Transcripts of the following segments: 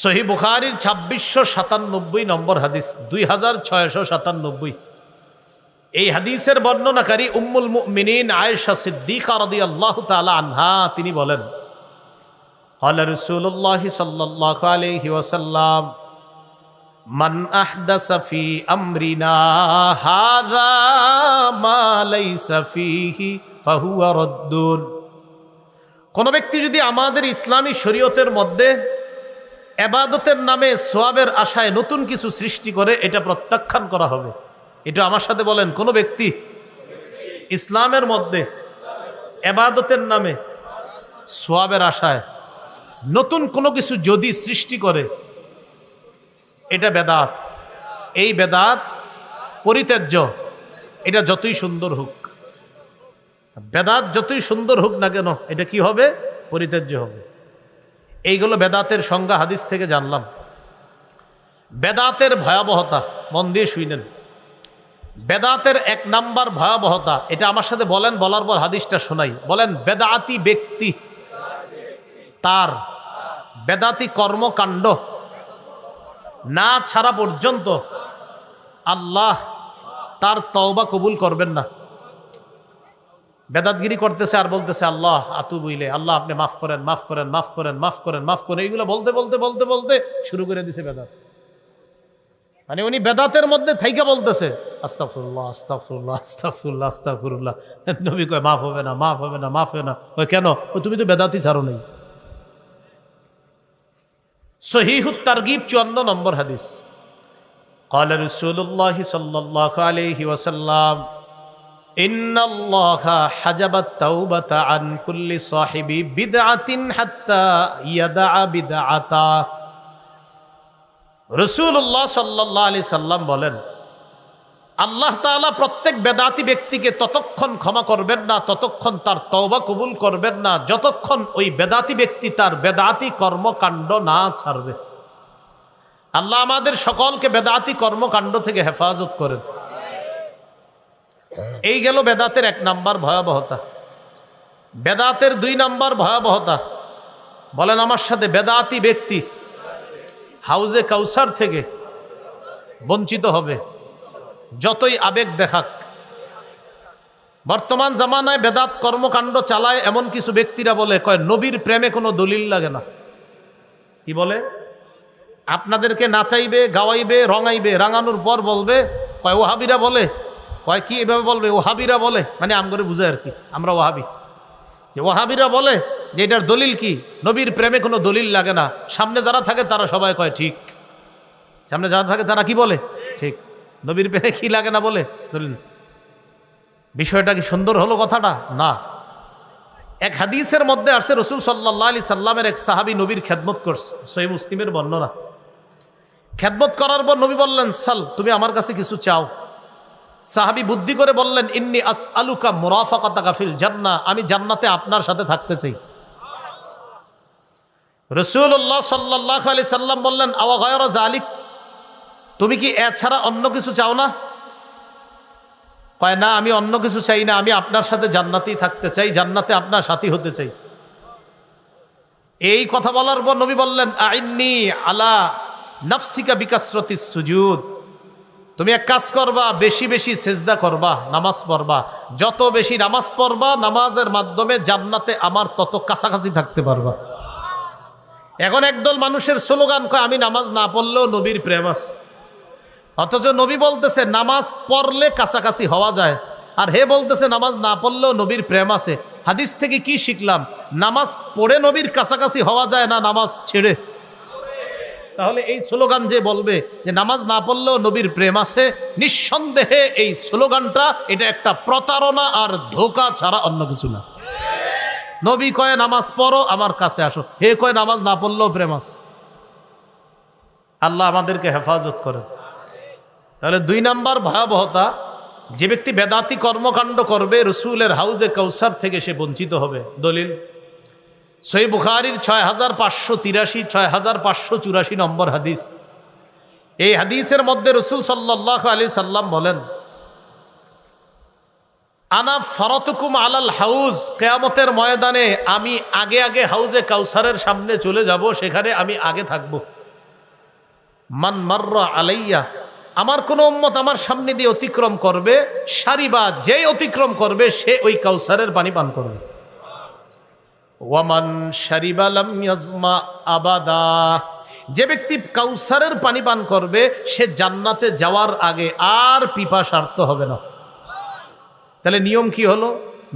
সহিহ বুখারীর 2697 নম্বর হাদিস, 2697। এই হাদিসের বর্ণনাকারী উম্মুল মুমিনিন আয়েশা সিদ্দিকা রাদিয়াল্লাহু তাআলা আনহা তিনি বলেন, ক্বালা রাসূলুল্লাহ সাল্লাল্লাহু আলাইহি ওয়াসাল্লাম, মান আহদাসা ফি আমরিনা হাযা মা লাইসা ফীহি ফাহুয়া রাদ্দুন। কোন ব্যক্তি যদি আমাদের ইসলামী শরীয়তের মধ্যে ইবাদতের নামে সওয়াবের আশায় নতুন কিছু সৃষ্টি করে, এটা প্রত্যাখ্যান করা হবে। এটা আমার সাথে বলেন, কোন ব্যক্তি ইসলামের মধ্যে ইবাদতের নামে সওয়াবের আশায় নতুন কোনো কিছু যদি সৃষ্টি করে, এটা বেদাত। এই বেদাত পরিত্যাজ্য। এটা যতই সুন্দর হোক, বেদাত যতই সুন্দর হোক না কেন, এটা কি হবে? পরিত্যাজ্য হবে। এইগুলো বেদাতের সংজ্ঞা হাদিস থেকে জানলাম। বেদাতের ভয়াবহতা মন দিয়ে শুনেন। বেদাতের এক নাম্বার ভয়াবহতা, এটা আমার সাথে বলেন, বলার পর হাদিসটা শোনাই। বলেন, বেদাতি ব্যক্তি তার বেদাতি কর্মকাণ্ড না ছাড়া পর্যন্ত আল্লাহ তার তওবা কবুল করবেন না। বেদাতগিরি করতেছে আর বলতেছে আল্লাহ আতুবু ইলাইহি, আল্লাহ আপনি মাফ করেন, মাফ করেন, মাফ করেন, মাফ করেন, মাফ করেন। এইগুলো বলতে বলতে বলতে বলতে শুরু করে দিছে বেদাত। মানে উনি বেদাতের মধ্যে থাইকা বলতেছে আস্তাগফিরুল্লাহ, আস্তাগফিরুল্লাহ, আস্তাগফিরুল্লাহ, আস্তাগফিরুল্লাহ। নবী কয় মাফ হবে না, মাফ হবে না, মাফ হবে না। ওই কেন? তুমি তো বেদাতই ছাড়ো নাই। সহিহুত তারগিব 54 নম্বর হাদিস। قال رسول الله صلى الله عليه وسلم إن الله حجب التوبة عن كل صاحب بدعة حتى يدع بدعته। রাসূলুল্লাহ সাল্লাল্লাহু আলাইহি সাল্লাম বলেন, আল্লাহ তাআলা প্রত্যেক বেদাতি ব্যক্তিকে ততক্ষণ ক্ষমা করবেন না, ততক্ষণ তার তওবা কবুল করবেন না, যতক্ষণ ওই বেদাতি ব্যক্তি তার বেদাতি কর্মকাণ্ড না ছাড়বে। আল্লাহ আমাদের সকলকে বেদাতি কর্মকাণ্ড থেকে হেফাজত করেন। এই গেল বেদাতের এক নাম্বার ভয়াবহতা। বেদাতের 2 নাম্বার ভয়াবহতা, বলেন আমার সাথে, বেদাতি ব্যক্তি হাউজে কাউসার থেকে বঞ্চিত হবে, যতই আবেগ দেখাক। বর্তমান জামানায় বেদাত কর্মকাণ্ড চালায় এমন কিছু ব্যক্তিরা বলে, কয় নবীর প্রেমে কোনো দলিল লাগে না। কি বলে? আপনাদেরকে নাচাইবে, গাওয়াইবে, রঙাইবে, রাঙানোর পর বলবে, কয় ওহাবিরা বলে। কয় কি এভাবে বলবে? ওহাবিরা বলে, মানে আমগরে বুঝে আর কি, আমরা ওহাবি। যে ওহাবিরা বলে যে এটার দলিল কি? নবীর প্রেমে কোনো দলিল লাগে না। সামনে যারা থাকে তারা সবাই কয় ঠিক। সামনে যারা থাকে তারা কি বলে? ঠিক। নবীর প্রেমে কি লাগে না বলে দলিল। বিষয়টা কি সুন্দর হলো কথাটা? না। এক হাদিসের মধ্যে আসছে, রাসূল সাল্লাল্লাহু আলাইহি সাল্লামের এক সাহাবী নবীর খেদমত করছে, সহিহ মুসলিমের বর্ণনা। খেদমত করার পর নবী বললেন, সাল, তুমি আমার কাছে কিছু চাও। সাহাবী বুদ্ধি করে বললেন, ইন্নী আসআলুকা মুরাফাকাতাকা ফিল জান্নাহ, আমি জান্নাতে আপনার সাথে থাকতে চাই। রাসূলুল্লাহ সাল্লাল্লাহু আলাইহি সাল্লাম বললেন, আওয়া গায়রা যালিক, তুমি কি এছাড়া অন্য কিছু চাও না? কয় না, আমি অন্য কিছু চাই না, আমি আপনার সাথে জান্নাতেই থাকতে চাই, জান্নাতে আপনার সাথী হতে চাই। এই কথা বলার পর নবী বললেন, আইন্নী আলা নাফসিকা বিকাসরাতিস সুজুদ, তুমি এক কাজ করবা, বেশি বেশি সেজদা করবা, নামাজ পড়বা। যত বেশি নামাজ পড়বা, নামাজের মাধ্যমে জান্নাতে আমার তত কাছাকাছি থাকতে পারবা। এখন একদল মানুষের স্লোগান, কয় আমি নামাজ না পড়লেও নবীর প্রেম আছে। অথচ নবী বলতেছে নামাজ পড়লে কাছাকাছি হওয়া যায়, আর হে বলতেছে নামাজ না পড়লেও নবীর প্রেম আছে। হাদিস থেকে কি শিখলাম? নামাজ পড়ে নবীর কাছাকাছি হওয়া যায় না, নামাজ ছেড়ে। তাহলে এই স্লোগান যে বলবে যে নামাজ না পড়লেও নবীর প্রেম আছে, নিঃসন্দেহে এই স্লোগানটা এটা একটা প্রতারণা আর ধোঁকা ছাড়া অন্য কিছু না। নবী কয় নামাজ পড়ো, আমার কাছে আসো, হে কয় নামাজ না পড়লেও প্রেম আছে। আল্লাহ আমাদেরকে হেফাজত করে। তাহলে 2 নাম্বার ভয়াবহতা, যে ব্যক্তি বেদাতি কর্মকাণ্ড করবে, রাসূলের হাউজে কাউসার থেকে সে বঞ্চিত হবে। দলিল সহিহ বুখারীর 6583, 6584 নম্বর হাদিস। এই হাদিসের মধ্যে রাসূল সাল্লাল্লাহু আলাইহি সাল্লাম বলেন, আনা ফারাতুকুম আলাল হাউজ, কিয়ামতের ময়দানে আমি আগে আগে হাউজে কাউসারের সামনে চলে যাব, সেখানে আমি আগে থাকব। মান মাররা আলাইয়া, আমার কোন উম্মত আমার সামনে দিয়ে অতিক্রম করবে, সারিবা, যে অতিক্রম করবে সে ওই কাউসারের পানি পান করবে। ওয়ামান শারিবা লাম ইয়াজমা আবাদা, যে ব্যক্তি কাউসারের পানি পান করবে সে জান্নাতে যাওয়ার আগে আর পিপাসার্ত হবে না। তাহলে নিয়ম কি হলো?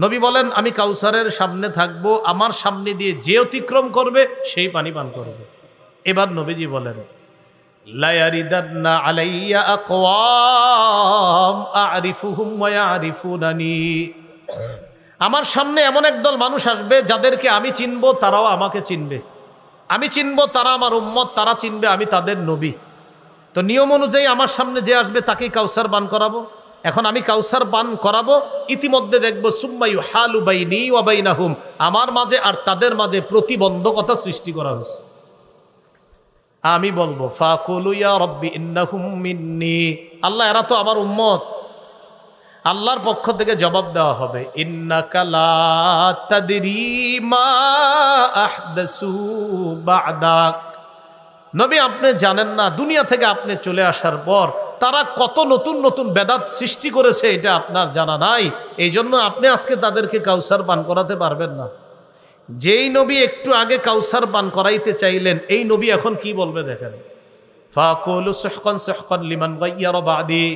নবী বলেন আমি কাউসারের সামনে থাকব, আমার সামনে দিয়ে যে অতিক্রম করবে সেই পানি পান করবে। এবার নবীজি বলেন লা ইয়ারিদান্না আলাইয়া আকওয়াম আরিফুহুম ওয়া ইয়ারিফুনানি, আমার সামনে এমন একদল মানুষ আসবে যাদেরকে আমি চিনব, তারাও আমাকে চিনবে, আমি চিনব, তারা আমার উম্মত, তারা চিনবে আমি তাদের নবী। তো নিয়ম অনুযায়ী আমার সামনে যে আসবে তাকেই কাউসার পান করাবো। এখন আমি কাউসার পান করাবো, ইতিমধ্যে দেখবো সুম্মা ইউহালু বাইনি ওয়া বাইনাহুম, আমার মাঝে আর তাদের মাঝে প্রতিবন্ধকতা সৃষ্টি করা হয়েছে। আমি বলবো ফাকুলু ইয়া রাব্বি ইন্নাহুম মিন্নি, আল্লাহ এরা তো আমার উম্মত। আল্লাহর পক্ষ থেকে জবাব দেওয়া হবে ইন্নাকা লা তাদরি মা আহদাসু বা'দাক, নবী আপনি জানেন না দুনিয়া থেকে আপনি চলে আসার পর তারা কত নতুন নতুন বেদাত সৃষ্টি করেছে, এটা আপনার জানা নাই, এই জন্য আপনি আজকে তাদেরকে কাউসার পান করাতে পারবেন না। যেই নবী একটু আগে কাউসার পান করাইতে চাইলেন, এই নবী এখন কি বলবে দেখেন, ফাকুলু সুহকান সুহকান লিমান গায়্যারা বাদি,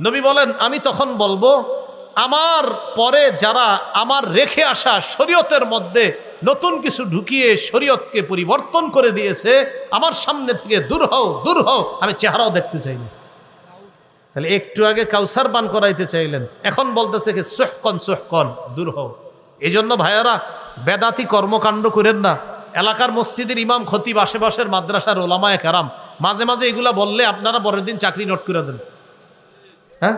নবী বলেন আমি তখন বলবো আমার পরে যারা আমার রেখে আসা শরীয়তের মধ্যে নতুন কিছু ঢুকিয়ে শরীয়তকে পরিবর্তন করে দিয়েছে, আমার সামনে থেকে দূর হও, দূর হও, আমি চেহারাও দেখতে চাই না। তাহলে একটু আগে কাউসার পান করাইতে চাইলেন, এখন বলতেছে কি সুহকান সুহকান, দূর হও। এই জন্য ভাইয়ারা বেদাতি কর্মকাণ্ড করেন না। এলাকার মসজিদের ইমাম খতিব, আশেপাশের মাদ্রাসার ওলামায়ে কেরাম মাঝে মাঝে এগুলা বললে আপনারা পরের দিন চাকরি নোট করে দেন। হ্যাঁ,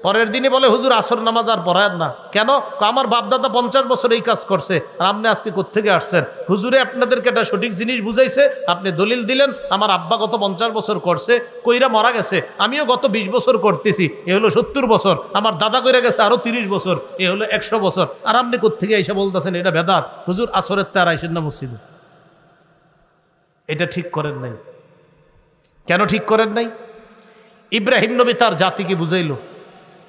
পরের দিনে বলে হুজুর আসর নামাজ আর পড়ায় না কেন? আমার বাপদাদা 50 বছর এই কাজ করছে, আর আপনি আজকে কোত্থেকে আসছেন? হুজুরে আপনাদেরকে একটা সঠিক জিনিস বুঝাইছে, আপনি দলিল দিলেন আমার আব্বা গত 50 বছর করছে, কইরা মারা গেছে, আমিও গত 20 বছর করতেছি, এ হলো 70 বছর, আমার দাদা কইরা গেছে আরো 30 বছর, এ হলো 100 বছর, আর আপনি কোত্থেকে এসে বলতেছেন এটা বেদাত? হুজুর আসরের তার আইসেন না মসজিদে। এটা ঠিক করেন নাই। কেন ঠিক করেন নাই? ইব্রাহিম নবী তার জাতিকে বুঝাইলো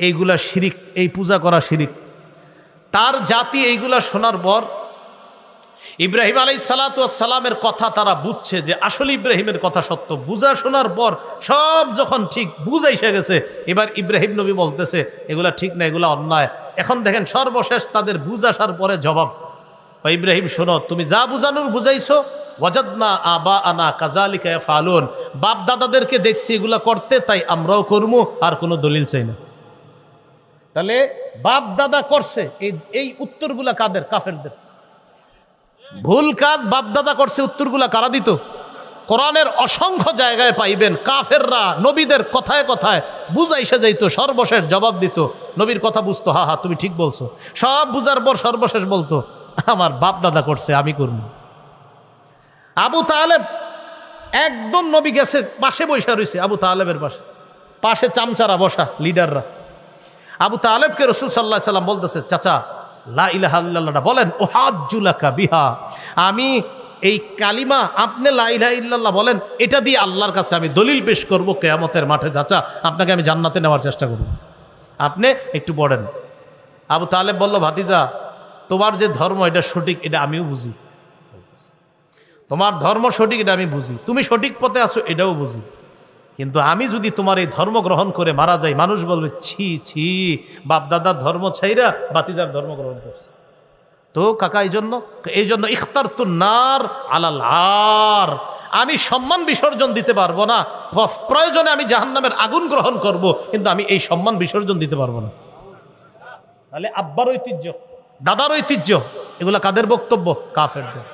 এইগুলা শিরিক, এই পূজা করা শিরিক। তার জাতি এইগুলা শোনার পর ইব্রাহিম আলাইহিসসালামের কথা তারা বুঝছে যে আসলে ইব্রাহিমের কথা সত্য। বুঝা শোনার পর সব যখন ঠিক বুঝাইসে গেছে, এবার ইব্রাহিম নবী বলতেছে এগুলা ঠিক না, এগুলা অন্যায়। এখন দেখেন সর্বশেষ তাদের বুঝ আসার পরে জবাব, ইব্রাহিম শোনো, তুমি যা বুঝানোর বুঝাইছো, ওয়াজাদনা আবা আনা কাযালিকা ইয়াফআলুন, বাপ দাদাদেরকে দেখছি এগুলা করতে, তাই আমরাও করবো, আর কোনো দলিল চাই না। তাহলে বাপ দাদা করছে, এই উত্তরগুলা কাদের? কাফেরদের। ভুল কাজ বাপ দাদা করছে, উত্তরগুলা কারা দিত? কোরআনের অসংখ্য জায়গায় পাইবেন কাফেররা নবীদের কথায় কথায় বুঝাইসে যাইতো, সর্বশেষ জবাব দিত, নবীর কথা বুঝতো, হা হা তুমি ঠিক বলছো, সব বুঝার পর সর্বশেষ বলতো আমার বাপ দাদা করছে, আমি করব। আবু তালেব একদম নবী গেছে পাশে বসে রয়েছে, আবু তালেবের পাশে, পাশে চামচারা বসা, লিডাররা। আবু তালেবকে রাসূল সাল্লাল্লাহু আলাইহি সাল্লাম বলতেছে, চাচা লা ইলাহা ইল্লাল্লাহ বলেন, উহাজ্জুলাকা বিহা, আমি এই কালিমা, আপনি লা ইলাহা ইল্লাল্লাহ বলেন, এটা দিয়ে আল্লাহর কাছে আমি দলিল পেশ করব কিয়ামতের মাঠে, চাচা আপনাকে আমি জান্নাতে নেওয়ার চেষ্টা করব, আপনি একটু পড়েন। আবু তালেব বলল, ভাতিজা তোমার যে ধর্ম এটা সঠিক, এটা আমিও বুঝি, তোমার ধর্ম সঠিক এটা আমি বুঝি, তুমি সঠিক পথে আছো এটাও বুঝি, কিন্তু আমি যদি তোমার এই ধর্ম গ্রহণ করে মারা যাই, মানুষ বলবে ছি ছি, বাপ দাদার ধর্ম ছাইরা বাতিজার ধর্ম গ্রহণ করছে। তো কাকা এই জন্য ইখতারতুন নার আলাল আর, আমি সম্মান বিসর্জন দিতে পারবো না, প্রয়োজনে আমি জাহান্নামের আগুন গ্রহণ করব, কিন্তু আমি এই সম্মান বিসর্জন দিতে পারবো না। তাহলে আব্বার ঐতিহ্য, দাদার ঐতিহ্য, এগুলা কাদের বক্তব্য? কাফেরদের।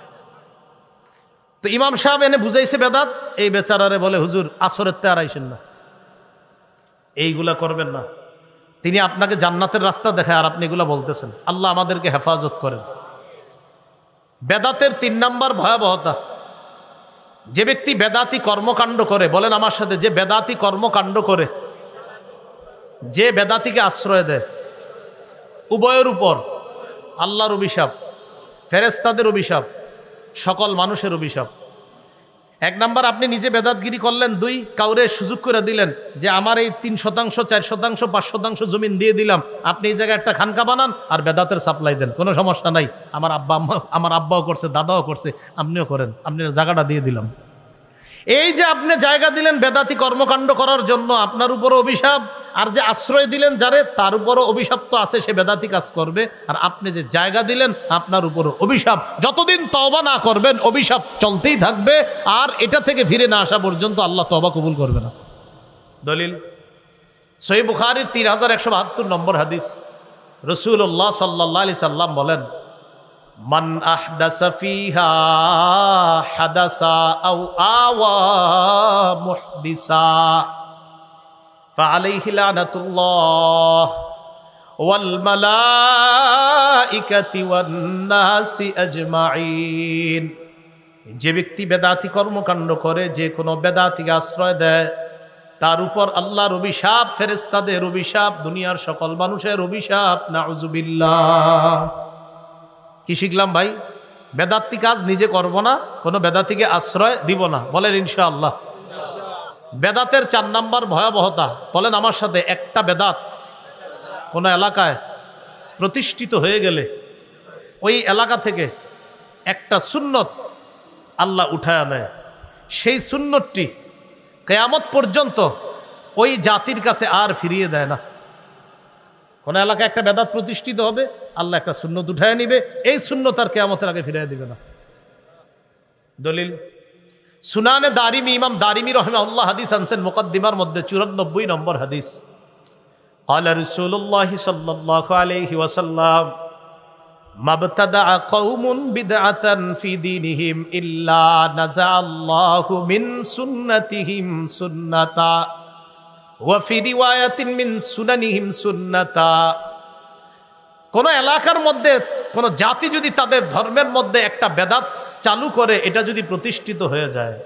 তো ইমাম সাহেব এনে বুঝাইছে বেদাত, এই বেচারারে বলে হুজুর আসরের তে আর আইসেন না, এইগুলা করবেন না, তিনি আপনাকে জান্নাতের রাস্তা দেখায় আর আপনি এগুলা বলতেছেন। আল্লাহ আমাদেরকে হেফাজত করেন। বেদাতের 3 নাম্বার ভয়াবহতা, যে ব্যক্তি বেদাতি কর্মকাণ্ড করে, বলেন আমার সাথে, যে বেদাতি কর্মকাণ্ড করে, যে বেদাতিকে আশ্রয় দেয়, উভয়ের উপর আল্লাহর অভিশাপ, ফেরেশতাদের অভিশাপ, সকল মানুষের অভিশাপ। এক নাম্বার, আপনি নিজে বেদাতগিরি করলেন। দুই, কাউরে সুযোগ করে দিলেন যে আমার এই 3%, 4%, 5% জমিন দিয়ে দিলাম, আপনি এই জায়গায় একটা খানকা বানান আর বেদাতের সাপ্লাই দেন, কোনো সমস্যা নাই। আমার আব্বাও করছে, দাদাও করছে, আপনিও করেন, আপনি জায়গাটা দিয়ে দিলাম। এই যে আপনি জায়গা দিলেন বেদাতি কর্মকাণ্ড করার জন্য, আপনার উপরও অভিশাপ। আর যে আশ্রয় দিলেন যারে, তার উপরও অভিশাপ তো আছে, সে বেদাতি কাজ করবে। আর আপনি যে জায়গা দিলেন, আপনার উপরও অভিশাপ। যতদিন তওবা না করবেন অভিশাপ চলতেই থাকবে, আর এটা থেকে ফিরে না আসা পর্যন্ত আল্লাহ তওবা কবুল করবে না। দলিল সহিহ বুখারীর 3172 নম্বর হাদিস। রাসূলুল্লাহ সাল্লাল্লাহু আলাইহি সাল্লাম বলেন, মান আহদাসা ফিহা হাদাসা আও আওয়া মুহদিসা ফাআলাইহি লানাতুল্লাহ ওয়াল মালাইকাতি ওয়ান নাসি আজমাইন। যে ব্যক্তি বেদাতি কর্মকাণ্ড করে, যে কোনো বেদাতিকে আশ্রয় দেয়, তার উপর আল্লাহর অভিশাপ, ফেরেশতাদের অভিশাপ, দুনিয়ার সকল মানুষের অভিশাপ। নাউযুবিল্লাহ। কি শিখলাম ভাই? বেদাতি কাজ নিজে করব না, কোনো বেদাতিকে আশ্রয় দিব না। বলেন ইনশাআল্লাহ। বেদাতের 4 নাম্বার ভয়াবহতা, বলেন আমার সাথে। একটা বেদাত কোনো এলাকায় প্রতিষ্ঠিত হয়ে গেলে ওই এলাকা থেকে একটা সুন্নত আল্লাহ উঠায় নেয়। সেই সুন্নতটি কিয়ামত পর্যন্ত ওই জাতির কাছে আর ফিরিয়ে দেয় না। কোন এলাকায় একটা বেদাত প্রতিষ্ঠিত হবে, আল্লাহ একটা সুন্নত উঠায় নিবে, এই সুন্নত আর কিয়ামতের আগে ফিরিয়ে দিবে না। দলিল সুনানে দারিমি, ইমাম দারিমি রাহিমাহুল্লাহ হাদিস আনছেন মুকদ্দিমার মধ্যে 94 নম্বর হাদিস। قال رسول الله صلى الله عليه وسلم ما ابتدع قوم بدعة في دينهم إلا نزع الله من سنتهم سنتا وفي رواية من سننهم سنتا। কোন এলাকার মধ্যে কোন জাতি যদি তাদের ধর্মের মধ্যে একটা বেদাত চালু করে, এটা যদি প্রতিষ্ঠিত হয়ে যায়,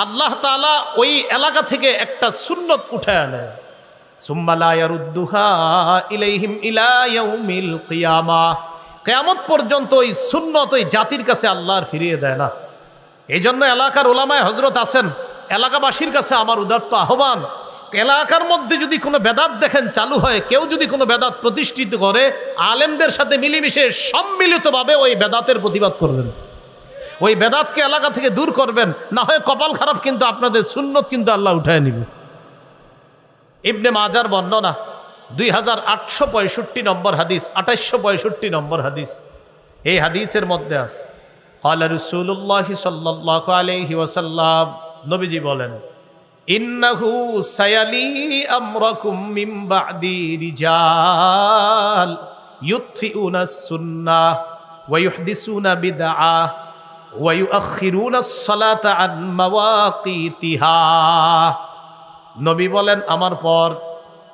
আল্লাহ তাআলা ওই এলাকা থেকে একটা সুন্নত উঠায় আনে। সুম্মা লা ইয়ারুদ্দুহা ইলাইহিম ইলা ইয়াউমিল কিয়ামাহ। কিয়ামত পর্যন্ত ওই সুন্নত ওই জাতির কাছে আল্লাহ আর ফিরিয়ে দেয় না। এই জন্য এলাকার ওলামায়ে হযরত আছেন, এলাকাবাসীর কাছে আমার উদাত্ত আহ্বান, এলাকার মধ্যে যদি কোনো বেদাত দেখেন চালু হয়, কেউ যদি কোনো বেদাত প্রতিষ্ঠিত করে, আলেমদের সাথে মিলেমিশে সম্মিলিতভাবে ওই বেদাতের প্রতিবাদ করবেন, ওই বেদাতকে এলাকা থেকে দূর করবেন। না হয় কপাল খারাপ, কিন্তু আপনাদের সুন্নত কিন্তু আল্লাহ উঠায় নিবে। ইবনে মাজার বর্ণনা 2865 নম্বর হাদিস, 2865 নম্বর হাদিস। এই হাদিসের মধ্যে আছে ক্বালা রাসূলুল্লাহ সাল্লাল্লাহু আলাইহি ওয়াসাল্লাম, নবীজি বলেন, ইন্নাহু সায়ালি আমরাকুম মিন বা'দি রিজাল ইউতফিউনা সুন্নাহ ওয়া ইউহদিসুনা বিদআহ ওয়া ইউআখিরুনা আস-সালাতা আন মাওয়াকিতিহা। নবী বলেন, আমার পর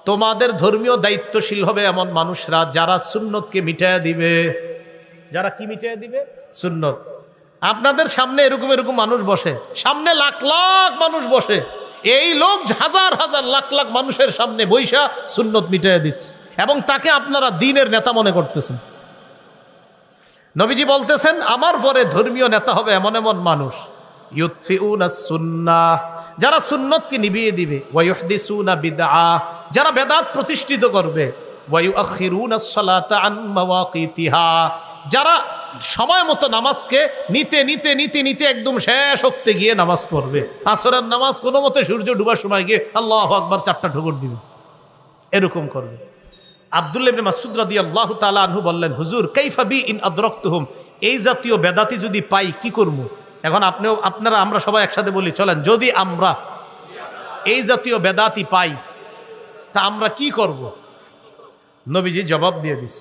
তোমাদের ধর্মীয় দায়িত্বশীল হবে এমন মানুষরা, যারা সুন্নতকে মিটায়া দিবে। যারা কি মিটায়া দিবে? সুন্নত। আপনাদের সামনে এরকম এরকম মানুষ বসে, সামনে লাখ লাখ মানুষ বসে, এই লোক হাজার হাজার লাখ লাখ মানুষের সামনে বৈশা সুন্নত মিটায়া দিচ্ছে, এবং তাকে আপনারা দ্বীনের নেতা মনে করতেছেন। নবীজি বলতেছেন, আমার পরে ধর্মীয় নেতা হবে এমন এমন মানুষ, ইউতফিউনা সুন্নাহ, যারা সুন্নতকে নিভিয়ে দিবে, ওয়া ইউহদিসুনা বিদআহ, যারা বেদাত প্রতিষ্ঠিত করবে, ওয়া ইউআখিরুনা আস-সালাতা আন মাওয়াকিতিহা, যারা সময় মতো নামাজকে নিতে নিতে নিতে নিতে একদম শেষ হতে গিয়ে নামাজ পড়বে। আসরের নামাজ কোনো মতে সূর্য ডুবার সময় গিয়ে আল্লাহু আকবার 4টা ঠোকর দিবে, এরকম করবে। আব্দুল্লাহ ইবনে মাসউদ রাদিয়াল্লাহু তাআলা আনহু বললেন, হুজুর কাইফা বি ইন আদরাকতুহুম, এই জাতীয় বেদাতি যদি পাই কি করব? এখন আপনারা আমরা সবাই একসাথে বলি, চলেন, যদি আমরা এই জাতীয় বেদাতি পাই তা আমরা কি করব? নবীজি জবাব দিয়ে দিস,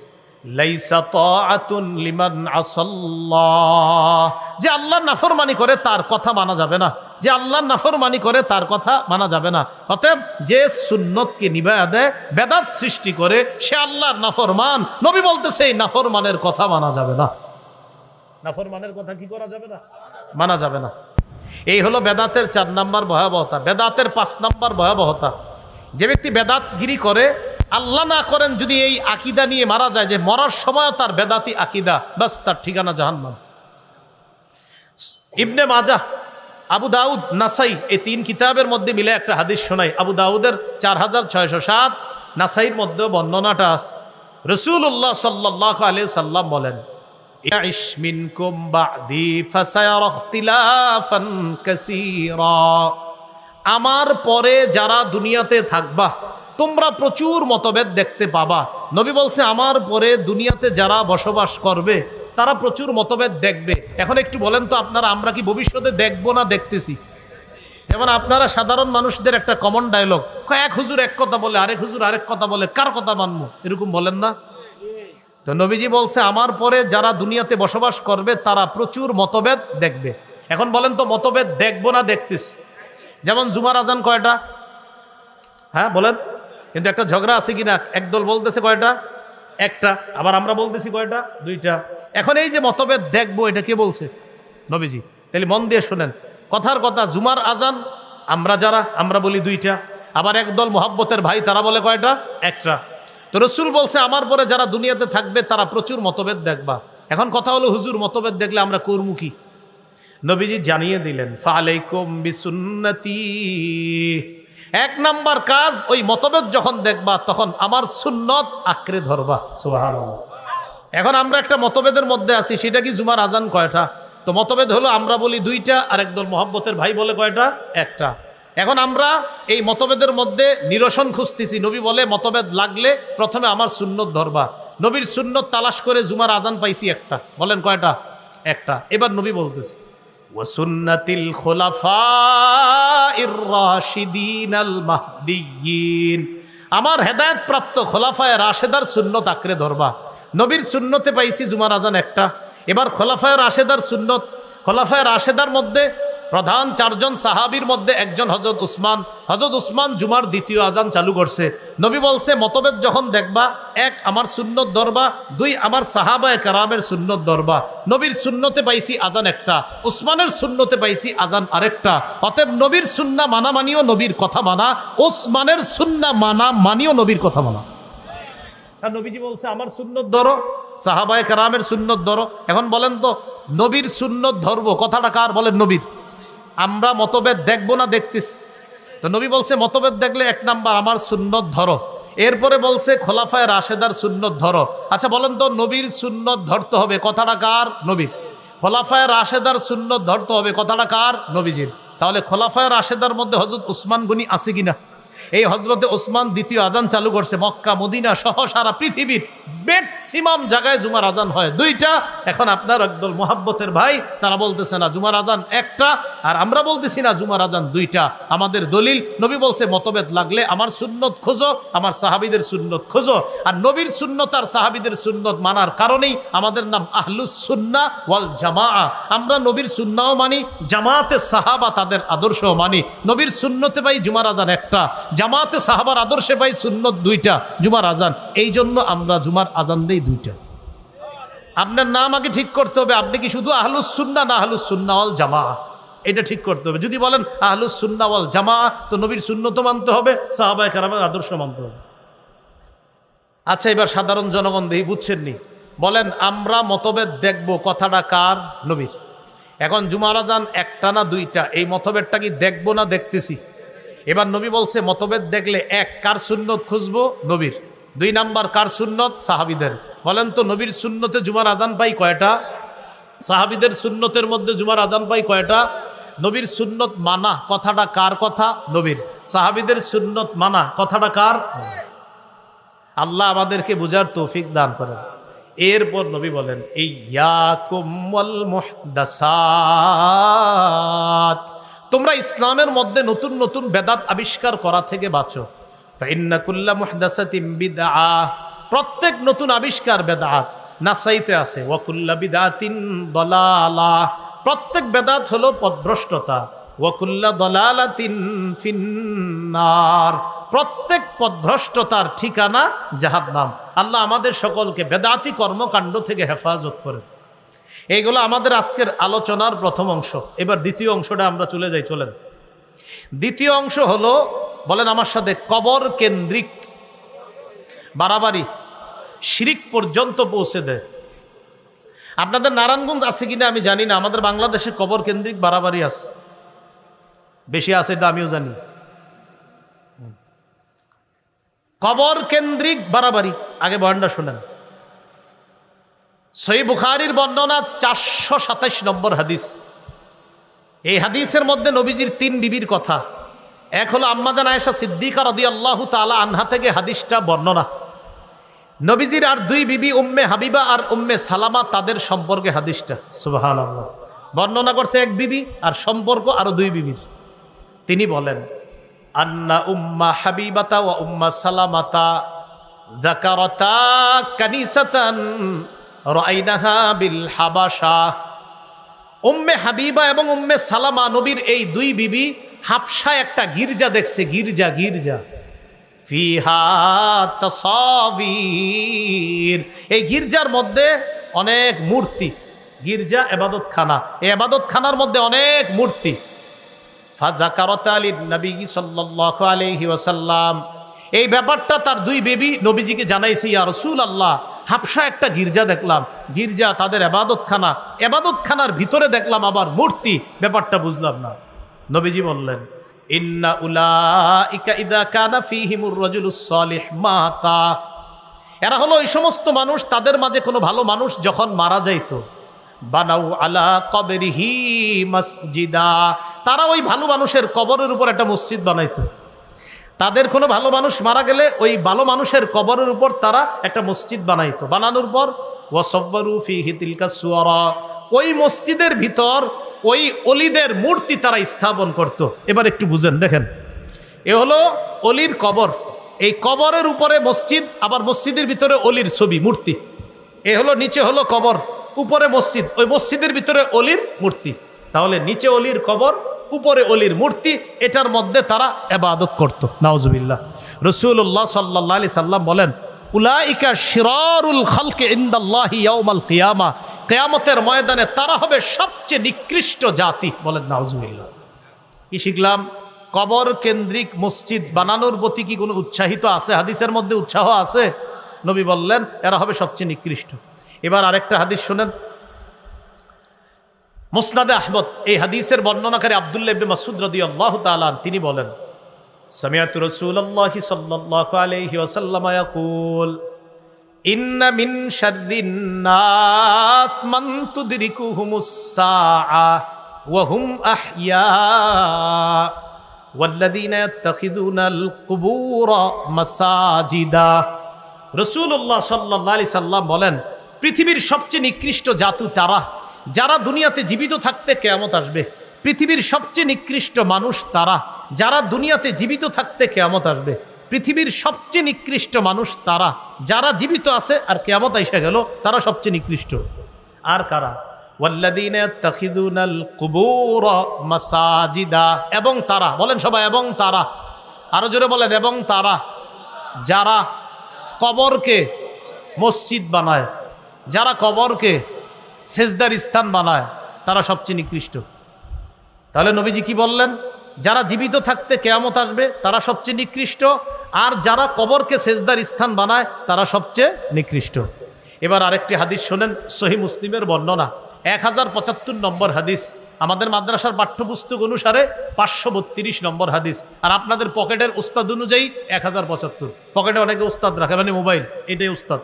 লাইসা তাআতুন লিমান আসাল্লাহ, যে আল্লাহর নাফরমানি করে তার কথা মানা যাবে না, যে আল্লাহর নাফরমানি করে তার কথা মানা যাবে না। অতএব যে সুন্নতকে নিভায়া দেয়, বেদাত সৃষ্টি করে, সে আল্লাহর নাফরমান। নবী বলতেছে এই নাফরমানের কথা মানা যাবে না। নাফরমানের কথা কি করা যাবে না? মানা যাবে না। এই হলো বেদাতের 4 নাম্বার ভয়াবহতা। বেদাতের 5 নাম্বার ভয়াবহতা, যে ব্যক্তি বেদাতগিরি করে, আল্লাহ না করেন যদি এই আকীদা নিয়ে মারা যায় যে মরার সময় তার বেদাতি আকীদা, বাস তার ঠিকানা জাহান্নাম। ইবনে মাজাহ আবু দাউদ, নাসাই এই 3 কিতাবের মধ্যে মিলে একটা হাদিস শোনাই। আবু দাউদের 4607, নাসাইর মধ্যেও বর্ণনাটা আছে। রাসূলুল্লাহ সাল্লাল্লাহু আলাইহি সাল্লাম বলেন, ইয়াইশ মিনকুম বা'দি ফাসায়ারা ইখতিলাফান কাসীরা। আমার পরে যারা দুনিয়াতে থাকবা তোমরা প্রচুর মতভেদ দেখতে পাবা। নবী বলছে আমার পরে দুনিয়াতে যারা বসবাস করবে তারা প্রচুর মতভেদ দেখবে। এখন একটু বলেন তো আপনারা, আমরা কি ভবিষ্যতে দেখবো না দেখতেছি? যেমন আপনারা সাধারণ মানুষদের একটা কমন ডায়লগ, এক হুজুর এক কথা বলে, আরেক হুজুর আরেক কথা বলে, কার কথা মানবো, এরকম বলেন না? তো নবীজি বলছে আমার পরে যারা দুনিয়াতে বসবাস করবে তারা প্রচুর মতভেদ দেখবে। এখন বলেন তো মতভেদ দেখবো না দেখতেছি? যেমন জুমার আজান কয়টা? হ্যাঁ বলেন, কিন্তু একটা ঝগড়া আছে কিনা? একদল বলতেছে কয়টা? একটা, আবার আমরা বলতেছি কয়টা? দুইটা। এখন এই যে মতভেদ দেখবো, এটা কে বলছে? নবীজি। তাহলে মন দিয়ে শোনেন, কথার কথা, জুমার আজান আমরা বলি দুইটা, আবার একদল মোহাব্বতের ভাই তারা বলে কয়টা? একটা। তো রসুল বলছে আমার পরে যারা দুনিয়াতে থাকবে তারা প্রচুর মতভেদ দেখবা। এখন কথা হলো হুজুর মতভেদ দেখলে আমরা করবো কি? নবীজি জানিয়ে দিলেন, ফালাইকুম বিসুন্নতি। 1 নাম্বার কাজ, ওই মতভেদ যখন দেখবা তখন আমার সুন্নত আঁকড়ে ধরবা। সুবহানাল্লাহ। এখন আমরা একটা মতভেদের মধ্যে আছি, সেটা কি জুমার আজান কয়টা? তো মতভেদ হলো আমরা বলি দুইটা, আর একদল মোহাব্বতের ভাই বলে কয়টা? একটা। এখন আমরা এই মতভেদের মধ্যে নিরসন খুঁজতেছি। নবী বলে মতভেদ লাগলে প্রথমে আমার সুন্নত ধরবা। নবীর সুন্নত তালাশ করে জুমার আজান পাইছি একটা। বলেন কয়টা? একটা। এবার নবী বলতেছে ওয়াসুন্নাতিল খুলাফাইর রাশিদিনাল মাহদিয়্যিন। আমার হেদায়েত প্রাপ্ত খোলাফায়ে রাশেদার সুন্নত আঁকড়ে ধরবা। নবীর সুন্নতে পাইছি জুমার আজান একটা। এবার খোলাফায়ে রাশেদার সুন্নত, খোলাফায়ে রাশেদার মধ্যে প্রধান 4 জন সাহাবীর মধ্যে একজন হযরত উসমান। হযরত উসমান জুমার দ্বিতীয় আজান চালু করছে। নবী বলছে মতভেদ যখন দেখবা, 1 আমার সুন্নত ধরবা, 2 আমার সাহাবায়ে কেরামের সুন্নত ধরবা। নবীর সুন্নতে পাইছি আজান একটা, উসমানের সুন্নতে পাইছি আজান আরেকটা। অতএব নবীর সুন্নাহ মানা মানিও নবীর কথা মানা, উসমানের সুন্নাহ মানা মানিও নবীর কথা মানা। আর নবীজি বলছে আমার সুন্নত ধরো, সাহাবায়ে কেরামের সুন্নত ধরো। এখন বলেন তো নবীর সুন্নত ধরবো, কথাটা কার? বলেন নবীর। আমরা মতভেদ দেখবো না দেখতেছি? তো নবী বলছে মতভেদ দেখলে 1 নাম্বার আমার সুন্নত ধরো। এরপরে বলছে খোলাফায়ে রাশেদার সুন্নত ধরো। আচ্ছা বলেন তো নবীর সুন্নত ধরতে হবে, কথাটা কার? নবীর। খোলাফায়ে রাশেদার সুন্নত ধরতে হবে, কথাটা কার? নবীজির। তাহলে খোলাফায়ে রাশেদার মধ্যে হযরত উসমান গনি আছে কিনা? এই হযরতে উসমান দ্বিতীয় আজান চালু করছে। মক্কা মদিনা সহ সারা পৃথিবীর ম্যাক্সিমাম জায়গায় জুমার আজান হয় 2টা। এখন আপনার একদল মোহাব্বতের ভাই তারা বলতেছে না জুমার আজান একটা, আর আমরা বলতেছি না জুমার আজান 2টা। আমাদের দলিল, নবী বলছে মতভেদ লাগলে আমার সুন্নত খোঁজো, আমার সাহাবীদের সুন্নত খোঁজো। আর নবীর সুন্নত আর সাহাবীদের সুন্নত মানার কারণেই আমাদের নাম আহলুস সুন্নাহ ওয়াল জামাআহ। আমরা নবীর সুন্নাহও মানি, জামাতে সাহাবা তাদের আদর্শও মানি। নবীর সুন্নতে পাই জুমার আজান একটা, জামাতে সাহাবার আদর্শে পাই সুন্নত 2টা, জুমার আজান। এই জন্য আমরা জুমার আজান দেই 2টা। আপনার নাম আগে ঠিক করতে হবে, আপনি কি শুধু আহলুস সুন্নাহ না আহলুস সুন্নাহ ওয়াল জামাআহ, এটা ঠিক করতে হবে। যদি বলেন আহলুস সুন্নাহ ওয়াল জামাআহ, তো নবীর সুন্নত মানতে হবে, সাহাবায়ে কেরামের আদর্শ মানতে হবে। আচ্ছা এবার সাধারণ জনগণ দেখি বুঝছেননি, বলেন আমরা মতভেদ দেখব, কথাটা কার? নবীর। এখন জুমার আজান একটা না 2টা, এই মতভেদটা কি দেখবো না দেখতেছি? এবার নবী বলছে মতভেদ দেখলে 1 কার সুন্নত খুঁজবো? নবীর। 2 নাম্বার কার সুন্নত? সাহাবীদের। বলেন তো নবীর সুন্নতে জুমার আজান পাই কয়টা? সাহাবীদের সুন্নতের মধ্যে জুমার আজান পাই কয়টা? নবীর সুন্নত মানা, কথাটা কার কথা? নবীর। সাহাবীদের সুন্নত মানা, কথাটা কার? আল্লাহ আমাদেরকে বুঝার তৌফিক দান করেন। এরপর নবী বলেন ইয়্যাকুম ওয়াল মুহদাসাত, তোমরা ইসলামের মধ্যে নতুন নতুন বেদাত আবিষ্কার করা থেকে বাঁচো। ফাইন্না কুল্লা মুহদাসাতিন বিদআহ, প্রত্যেক নতুন আবিষ্কার বেদাত। নাসাইতে আছে ওয়া কুল্লা বিদআতিন দালালাহ, প্রত্যেক বেদাত হলো পথভ্রষ্টতা। ওয়া কুল্লা দালালাতিন ফিন্নার, প্রত্যেক পথভ্রষ্টতার ঠিকানা জাহান্নাম। আল্লাহ আমাদের সকলকে বেদাতি কর্মকাণ্ড থেকে হেফাজত করে। এইগুলো আমাদের আজকের আলোচনার প্রথম অংশ। এবার দ্বিতীয় অংশটা আমরা চলে যাই, চলেন। দ্বিতীয় অংশ হলো, বলেন আমার সাথে, কবর কেন্দ্রিক বাড়াবাড়ি শিরিক পর্যন্ত পৌঁছে দেয়। আপনাদের নারায়ণগঞ্জ আছে কিনা আমি জানি না, আমাদের বাংলাদেশে কবর কেন্দ্রিক বাড়াবাড়ি আছে। বেশি আছে এটা আমিও জানি। কবর কেন্দ্রিক বাড়াবাড়ি। আগে বয়ানটা শোনেন। সহিহ বুখারীর বর্ণনা 427 নম্বর হাদিস। এই হাদিসের মধ্যে নবীজির 3 বিবির কথা। এক হলো আম্মাজান আয়েশা সিদ্দিকা রাদিয়াল্লাহু তাআলা আনহা থেকে হাদিসটা বর্ণনা। নবীজির আর 2 বিবি উম্মে হাবিবা আর উম্মে সালামা, তাদের সম্পর্কে হাদিসটা। সুবহানাল্লাহ। বর্ণনা করছে এক বিবি আর সম্পর্ক আরো 2 বিবির। তিনি বলেন, আন্না উম্মা হাবিবাতা ওয়া উম্মা সালামাতা যাকারাতা কানিসাতান রাআইনাহা বিল হাবাশা। উম্মে হাবিবা এবং উম্মে সালামা, নবীর এই 2 বিবি হাবশায় একটা গির্জা দেখছে। গির্জা ফিহা তাসাবির। এই গির্জার মধ্যে অনেক মূর্তি। গির্জা ইবাদতখানা, এই ইবাদতখানার মধ্যে অনেক মূর্তি। ফাযাকারাত লিন নবী সাল্লাল্লাহু আলাইহি ওয়াসাল্লাম। এই ব্যাপারটা তার 2 বিবি নবীজিকে জানাইছে, ইয়া রাসূলুল্লাহ, হাবশা একটা গির্জা দেখলাম, গির্জা তাদের ইবাদতখানা, ইবাদতখানার ভিতরে দেখলাম আবার মূর্তি, ব্যাপারটা বুঝলাম না। নবীজি বললেন, ইন্না উলাইকা ইযা কানা ফীহিমুর রাজুলুস সালিহ মাতা। এরা হলো ওই সমস্ত মানুষ, তাদের মাঝে কোনো ভালো মানুষ যখন মারা যাইতো, বানাউ আলা কবরিহি মসজিদা, তারা ওই ভালো মানুষের কবরের উপর একটা মসজিদ বানাইতো। তাদের কোনো ভালো মানুষ মারা গেলে ওই ভালো মানুষের কবরের উপর তারা একটা মসজিদ বানাইতো। বানানোর পর ওয়াসাওয়ারু ফীহি তিলকা সুওয়ারা, ওই মসজিদের ভিতর ওই অলিদের মূর্তি তারা স্থাপন করত। এবার একটু বুঝেন, দেখেন, এ হলো অলির কবর, এই কবরের উপরে মসজিদ, আবার মসজিদের ভিতরে অলির ছবি মূর্তি। এ হলো নিচে হলো কবর, উপরে মসজিদ, ওই মসজিদের ভিতরে অলির মূর্তি। তাহলে নিচে অলির কবর, উপরে অলির মূর্তি, এটার মধ্যে তারা ইবাদত করত। নাউজুবিল্লাহ। রাসূলুল্লাহ সাল্লাল্লাহু আলাইহি সাল্লাম বলেন, উলাইকা শিরারুল খালকি ইনদাল্লাহি ইয়াউমাল কিয়ামা, কিয়ামতের ময়দানে তারা হবে সবচেয়ে নিকৃষ্ট জাতি। বলেন নাউজুবিল্লাহ। কি শিখলাম? কবর কেন্দ্রিক মসজিদ বানানোর প্রতি কি কোনো উৎসাহিত আছে? হাদিসের মধ্যে উৎসাহ আছে। নবী বললেন এরা হবে সবচেয়ে নিকৃষ্ট। এবার আরেকটা হাদিস শুনেন, মুসনাদে আহমদ, এই হাদিসের বর্ণনাকারী আব্দুল্লাহ ইবনে মাসউদ রাদিয়াল্লাহু তাআলা তিনি বলেন, সামিআতু রাসূলুল্লাহি সাল্লাল্লাহু আলাইহি ওয়াসাল্লাম ইয়াকুল, ইন্না মিন শাররিন নাস মান তুদরিকুহুমুস সাআ ওয়া হুম আহইয়া ওয়াল্লাযীনা ইয়াত্তাখিযুনাল কুবুরা মাসাজিদা। রাসূলুল্লাহ সাল্লাল্লাহু আলাইহি সাল্লাম বলেন, পৃথিবীর সবচেয়ে নিকৃষ্ট জাতি তারা যারা দুনিয়াতে জীবিত থাকতে কিয়ামত আসবে। পৃথিবীর সবচেয়ে নিকৃষ্ট মানুষ তারা যারা দুনিয়াতে জীবিত থাকতে কিয়ামত আসবে। পৃথিবীর সবচেয়ে নিকৃষ্ট মানুষ তারা যারা জীবিত আছে আর কিয়ামত আইসা গেল, তারা সবচেয়ে নিকৃষ্ট। আর কারা? ওয়াল্লাযীনা ইয়াত্তাখিযুনাল কুবুরা মাসাজিদা, এবং তারা, বলেন সবাই, এবং তারা, আরো জোরে বলেন, এবং তারা যারা কবরকে মসজিদ বানায়, যারা কবরকে সেজদার স্থান বানায়, তারা সবচেয়ে নিকৃষ্ট। তাহলে নবীজি কি বললেন? যারা জীবিত থাকতে কিয়ামত আসবে তারা সবচেয়ে নিকৃষ্ট, আর যারা কবরকে সেজদার স্থান বানায় তারা সবচেয়ে নিকৃষ্ট। এবার আরেকটি হাদিস শোনেন, সহিহ মুসলিমের বর্ণনা, 1075 নম্বর হাদিস। আমাদের মাদ্রাসার পাঠ্যপুস্তক অনুসারে 532 নম্বর হাদিস, আর আপনাদের পকেটের উস্তাদ অনুযায়ী 1075। পকেটে অনেকে উস্তাদ রাখে, মানে মোবাইল, এটাই উস্তাদ।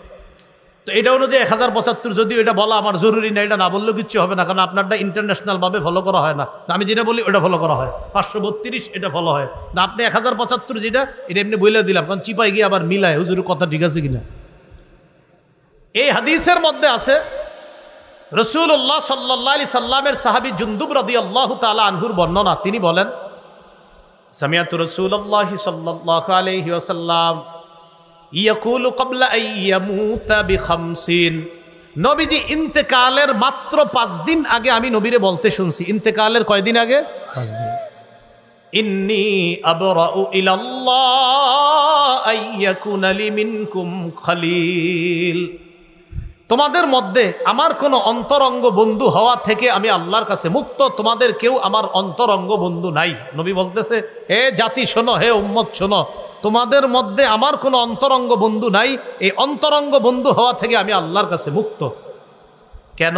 তো এটা অনুযায়ী 1075, যদিও এটা বলা আমার জরুরি না, এটা না বললেও কিচ্ছু হবে না, কারণ আপনারটা ইন্টারন্যাশনালভাবে ফলো করা হয় না। আমি যেটা বলি ওটা ফলো করা হয়, 532 এটা ফলো হয় না। আপনি 1075 যেটা, এটা এমনি বলে দিলাম, কারণ চিপাই গিয়ে আবার মিলায় হুজুরের কথা ঠিক আছে কিনা। এই হাদিসের মধ্যে আছে রাসূলুল্লাহ সাল্লাল্লাহু আলাইহি সাল্লামের সাহাবী জুনদুব রাদিয়াল্লাহু তাআলা আনহুর বর্ণনা। তিনি বলেন, সামিআতু রাসূলুল্লাহি সাল্লাল্লাহু আলাইহি ওয়াসাল্লাম ইয়াকুলু ক্বাবলা আন ইয়ামুতা বিখামসিন। নবীজি ইন্তেকালের মাত্র 5 দিন আগে আমি নবীরে বলতে শুনছি। ইন্তেকালের কয়দিন আগে? 5 দিন। ইন্নী আবরাউ ইলাল্লাহ আইয়াকুনা লি মিনকুম খলিল। তোমাদের মধ্যে আমার কোনো অন্তরঙ্গ বন্ধু হওয়া থেকে আমি আল্লাহর কাছে মুক্ত, তোমাদের কেউ আমার অন্তরঙ্গ বন্ধু নাই। নবী বলতেছে, হে জাতি শোনো, হে উম্মত শোনো, তোমাদের মধ্যে আমার কোনো অন্তরঙ্গ বন্ধু নাই, এই অন্তরঙ্গ বন্ধু হওয়া থেকে আমি আল্লাহর কাছে মুক্ত। কেন?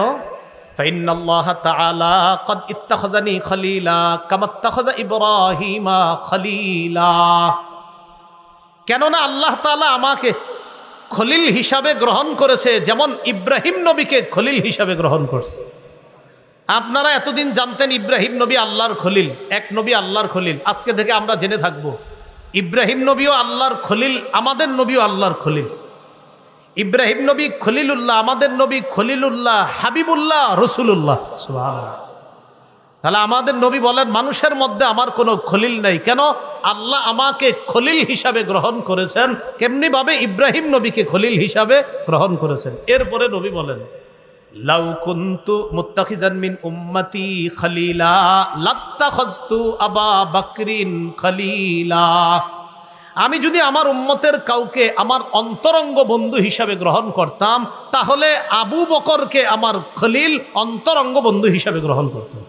فإن الله تعالى قد اتخذني خليلا كما اتخذ إبراهيم خليلا। কেননা আল্লাহ তাআলা আমাকে খলিল হিসাবে গ্রহণ করেছে, যেমন ইব্রাহিম নবীকে খলিল হিসাবে গ্রহণ করছে। আপনারা এতদিন জানতেন ইব্রাহিম নবী আল্লাহর খলিল, এক নবী আল্লাহর খলিল। আজকে থেকে আমরা জেনে থাকবো ইব্রাহিম নবীও আল্লাহর খলিল, আমাদের নবীও আল্লাহর খলিল। ইব্রাহিম নবী খলিলুল্লাহ, আমাদের নবী খলিলুল্লাহ, হাবিবুল্লাহ, রসুলুল্লাহ। সুবহানাল্লাহ। তাহলে আমাদের নবী বলেন মানুষের মধ্যে আমার কোনো খলিল নাই। কেন? আল্লাহ আমাকে খলিল হিসাবে গ্রহণ করেছেন, কেমনি ভাবে ইব্রাহিম নবীকে খলিল হিসাবে গ্রহণ করেছেন। এরপরে নবী বলেন লাউ কুনতু মুত্তাখিজান মিন উম্মতি খলিলা লাত্তাখাযতু আবা বকরিন খলিলা। আমি যদি আমার উম্মতের কাউকে আমার অন্তরঙ্গ বন্ধু হিসাবে গ্রহণ করতাম, তাহলে আবু বকরকে আমার খলিল অন্তরঙ্গ বন্ধু হিসাবে গ্রহণ করতাম।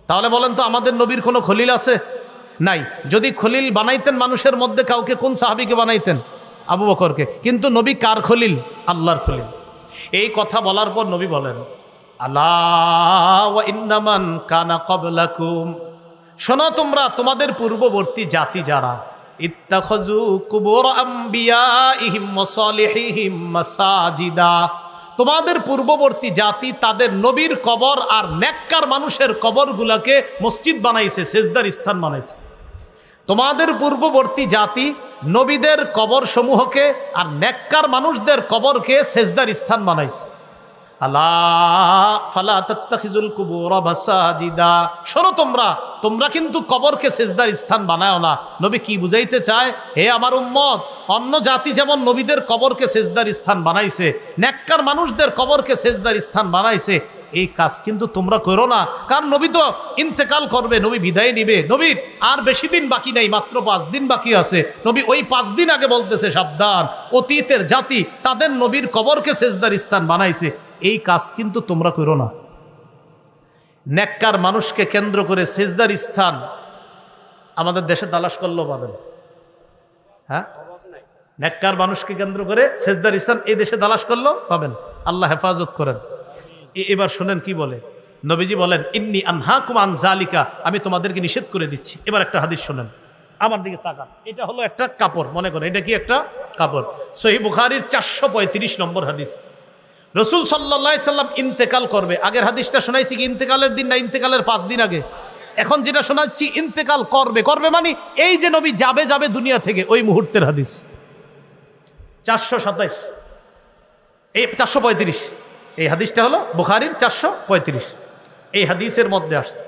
তাহলে বলেন তো আমাদের নবীর কোনো খলিল আছে? নাই। যদি খলিল বানাইতেন মানুষের মধ্যে কাউকে, কোন সাহাবীকে বানাইতেন? আবু বকরকে। কিন্তু নবী কার খলিল? আল্লাহর খলিল। এই কথা বলার পর নবী বলেন আলা ওয়া ইন্নামান কানা ক্বাবলাকুম, শোনো তোমরা, তোমাদের পূর্ববর্তী জাতি যারা, ইত্তাখাযু কুবুর আমবিয়াইহিম ওয়া সালিহিহিম মাসাজিদা, তোমাদের পূর্ববর্তী জাতি তাদের নবীর কবর আর নেককার মানুষের কবরগুলোকে মসজিদ বানাইছে, সেজদার স্থান বানাইছে। তোমাদের পূর্ববর্তী জাতি নবীদের কবর সমূহকে আর নেককার মানুষদের কবরকে সেজদার স্থান বানাইছে। আলা ফালা তাত্তাখিজুল কুবুর মাসাজিদা, শোনো তোমরা কিন্তু কবরকে সেজদার স্থান বানায়ও না। নবী কি বুঝাইতে চায়? হে আমার উম্মত, অন্য জাতি যেমন নবীদের কবরকে সেজদার স্থান বানাইছে, নেককার মানুষদের কবরকে সেজদার স্থান বানাইছে, এই কাজ কিন্তু তোমরা করো না। কারণ নবী তো ইন্তেকাল করবে, নবী বিদায় নিবে, নবীর আর বেশি দিন বাকি নাই, মাত্র 5 দিন বাকি আছে। নবী ওই 5 দিন আগে বলতেছে সাবধান, অতীতের জাতি তাদের নবীর কবরকে সেজদার স্থান বানাইছে, এই কাজ কিন্তু তোমরা করো না। নেককার মানুষকে কেন্দ্র করে সেজদার স্থান আমাদের দেশে তালাশ করলেও পাবেন। হ্যাঁ, নেককার মানুষকে কেন্দ্র করে সেজদার স্থান এই দেশে তালাশ করলেও পাবেন। আল্লাহ হেফাজত করেন। এবার শুনেন কি বলে নবীজি বলেন ইন্নী আনহাকুম আন যালিকা, আমি তোমাদেরকে নিষেধ করে দিচ্ছি। এবার একটা হাদিস শুনেন, আমার দিকে তাকান। এটা হলো একটা কাপড়, মনে করেন এটা কি একটা কাপড়। সহিহ বুখারীর 435 নম্বর হাদিস। রাসূল সাল্লাল্লাহু আলাইহি সাল্লাম ইন্তেকাল করবে। আগের হাদিসটা শোনাইছি কি ইন্তেকালের দিন না ইন্তেকালের 5 দিন আগে? এখন যেটা শোনাচ্ছি ইন্তেকাল করবে মানে এই যে নবী যাবে দুনিয়া থেকে, ওই মুহূর্তের হাদিস। 427 এই 435 এই হাদিসটা হলো বুখারীর 435। এই হাদিসের মধ্যে আসছে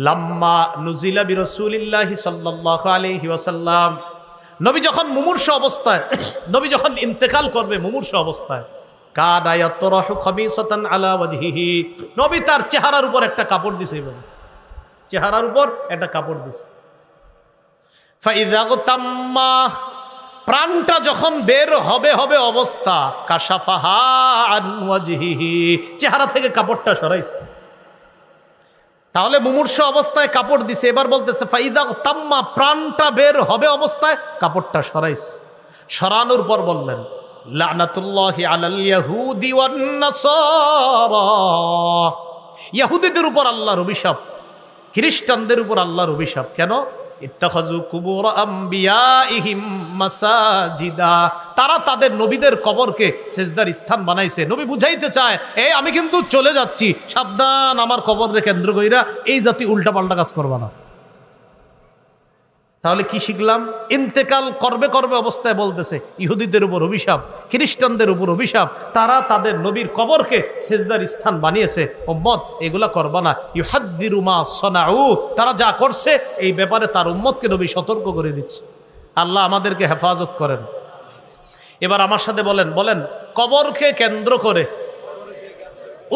লাম্মা নুজিলা বিরাসূলিল্লাহি সাল্লাল্লাহু আলাইহি ওয়াসাল্লাম, নবী যখন মুমূর্ষু অবস্থায়, নবী যখন ইন্তেকাল করবে মুমূর্ষু অবস্থায়, কাদা ইয়াতরাহু খামিসাতান আলা ওয়াজহিহি, নবী তার চেহারার উপর একটা কাপড় দিছে, চেহারার উপর একটা কাপড় দিছে। ফাইযা তাম্মা, প্রাণটা যখন বের হবে অবস্থা, কাশাফাহা আন ওয়াজহিহি, চেহারা থেকে কাপড়টা সরাইছে। তাহলে মুমূর্ষু অবস্থায় কাপড় দিছে, এবার বলতেছে ফাইদা তাম্মা, প্রাণটা বের হবে অবস্থায় কাপড়টা সরাইছে। সরানোর পর বললেন লানাতুল্লাহি আলাল ইয়াহুদি ওয়ান নাসারা, ইহুদিদের উপর আল্লাহর অভিশাপ, খ্রিস্টানদের উপর আল্লাহর অভিশাপ। কেন? ইত্তাখাযু কুবুর আমবিয়াইহিম মাসাজিদা, তারা তাদের নবীদের কবরকে সেজদার স্থান বানাইছে। নবী বুঝাইতে চায় আমি কিন্তু চলে যাচ্ছি, সাবধান, আমার কবরকে কেন্দ্র কইরা এই জাতি উল্টাপাল্টা কাজ করবা না। তাহলে কি শিখলাম? ইন্তেকাল করবে অবস্থায় বলতেছে ইহুদিদের উপর অভিশাপ, খ্রিস্টানদের উপর অভিশাপ, তারা তাদের নবীর কবরকে সেজদার স্থান বানিয়েছে। উম্মত এগুলা করবা না। ইউহাদ্দিরু মা সনাউ, তারা যা করছে এই ব্যাপারে তার উম্মতকে নবী সতর্ক করে দিচ্ছে। আল্লাহ আমাদেরকে হেফাজত করেন। এবার আমার সাথে বলেন কবরকে কেন্দ্র করে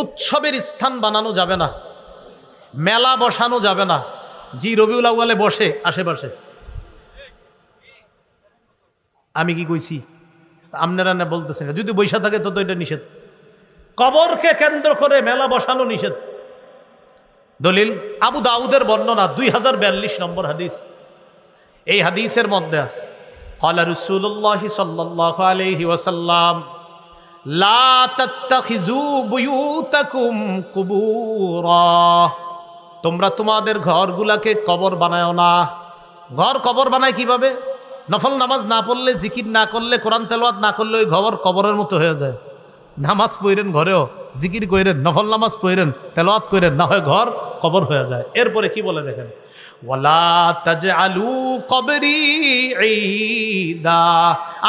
উৎসবের স্থান বানানো যাবে না, মেলা বসানো যাবে না। জি রবিউল আউয়ালে বসে আশেপাশে, আমি কি কইছি? আপনারা না বলতেছেন, যদি বৈশা থাকে তো এটা নিষেধ। কবরকে কেন্দ্র করে মেলা বসানো নিষেধ। দলিল আবু দাউদের বর্ণনা 2042 নম্বর হাদিস। এই হাদিসের মধ্যে আছে ক্বালা রাসূলুল্লাহ সাল্লাল্লাহু আলাইহি ওয়াসাল্লাম লা তাত্তাখিযু বুয়ুতাকুম কুবুরা, তোমরা তোমাদের ঘরগুলাকে কবর বানায়ও না। ঘর কবর বানায় কিভাবে? নফল নামাজ না পড়লে, জিকির না করলে, কোরআন তেলাওয়াত না করলে ওই ঘর কবরের মতো হয়ে যায়। নামাজ পড়েন ঘরেও, জিকির করেন, নফল নামাজ পড়েন, তেলাওয়াত করেন, না হয় ঘর কবর হয়ে যায়। এরপরে কি বলে দেখেন, ওয়ালা তাজআলু কবরি ঈদা,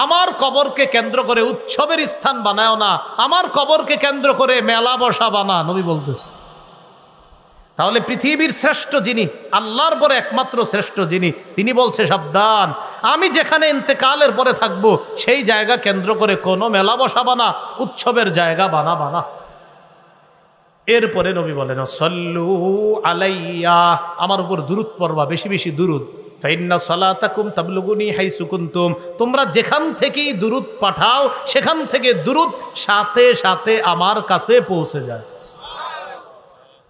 আমার কবরকে কেন্দ্র করে উৎসবের স্থান বানায়ও না, আমার কবরকে কেন্দ্র করে মেলা বসা বানা, নবী বলতেছে। তাহলে পৃথিবীর শ্রেষ্ঠ যিনি, আল্লাহর পরে একমাত্র শ্রেষ্ঠ যিনি, তিনি বলছে সাবধান, আমি যেখানে ইন্তেকালের পরে থাকবো সেই জায়গা কেন্দ্র করে কোনো মেলা বসাবা না, উৎসবের জায়গা বানাবা না। এরপরে নবী বলেন সল্লু আলাইয়া, আমার উপর দুরূদ পড়বা, বেশি বেশি দুরূদ। ফাইন্না সালাতাকুম তাবলুগুনি হাইসু কুনতুম, তোমরা যেখান থেকেই দুরূদ পাঠাও সেখান থেকে দুরূদ সাথে সাথে আমার কাছে পৌঁছে যায়।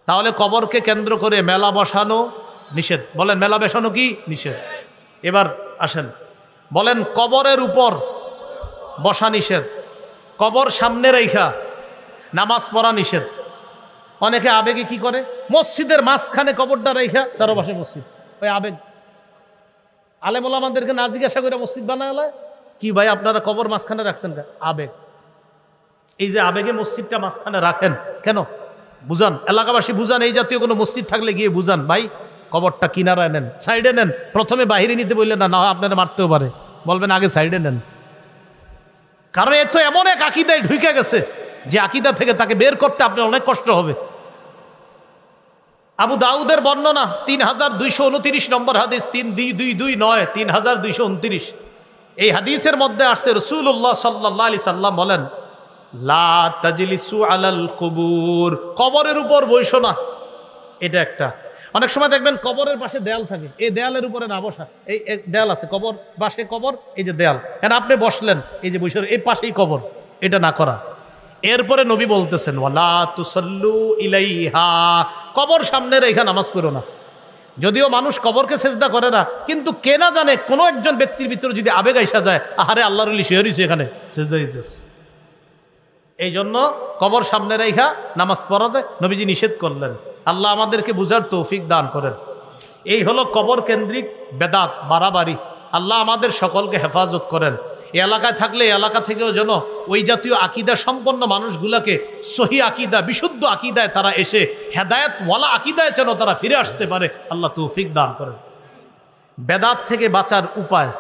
তাহলে কবরকে কেন্দ্র করে মেলা বসানো নিষেধ। বলেন মেলা বসানো কি নিষেধ? এবার আসেন, বলেন কবরের উপর বসা নিষেধ, কবর সামনে রাইখা নামাজ পড়া নিষেধ। অনেকে আবেগে কি করে, মসজিদের মাঝখানে কবরটা রাইখা, চারপাশে মসজিদ, ওই আবেগ। আলেম ওলামাদেরকে না জিজ্ঞাসা করে মসজিদ বানায়, কি ভাই আপনারা কবর মাঝখানে রাখছেন কেন? আবেগ। এই যে আবেগে মসজিদটা মাঝখানে রাখেন কেন বুঝান, এলাকাবাসী বুঝান, এই জাতীয় কোনো মসজিদ থাকলে গিয়ে বুঝান, ভাই কবরটা কিনারায় নেন, সাইডে নেন। প্রথমে বাহিরে নিতে বললেন না, না হয় আপনারা মারতেও পারে, বলবেন আগে সাইডে নেন। কারণ এ তো এমন এক আকীদায় ঢুকে গেছে যে আকীদা থেকে তাকে বের করতে আপনার অনেক কষ্ট হবে। আবু দাউদের বর্ণনা 3229 নম্বর হাদিস, 3229, 3229, এই হাদিসের মধ্যে আসছে রাসূলুল্লাহ সাল্লাল্লাহু আলাইহি সাল্লাম বলেন, লা তাজলিসু আলাল কুবুর, কবরের উপর বসো না। এটা একটা, অনেক সময় দেখবেন কবরের পাশে দেয়াল থাকে, এই দেয়ালের উপরে না বসা। এই দেয়াল আছে, কবর পাশে কবর, এই যে দেয়াল, কেন আপনি বসলেন, এই যে বসে এই পাশেই কবর, এটা না করা। এরপরে নবী বলতেছেন ওয়ালা তুসাল্লু ইলাইহা, কবর সামনে রেখে নামাজ পড়ো না। যদিও মানুষ কবরকে সেজদা করে না, কিন্তু কে না জানে কোনো একজন ব্যক্তির ভিতরে যদি আবেগ আইসা যায়, আহারে আল্লাহর ওলি শুয়ে রইছে এখানে সেজদা দিতেছে, এই জন্য কবর সামনে রাইখা নামাজ পড়াতে নবীজি নিষেধ করলেন। আল্লাহ আমাদেরকে বুঝার তৌফিক দান করেন। এই হলো কবর কেন্দ্রিক বেদাত বাড়াবাড়ি। আল্লাহ আমাদের সকলকে হেফাজত করেন। এই এলাকায় থাকলে এই এলাকা থেকেও যেন ওই জাতীয় আকীদা সম্পন্ন মানুষগুলাকে সহি আকীদা, বিশুদ্ধ আকীদায় তারা এসে হেদায়েত ওয়ালা আকীদায় যেন তারা ফিরে আসতে পারে, আল্লাহ তৌফিক দান করেন। বেদাত থেকে বাঁচার উপায়,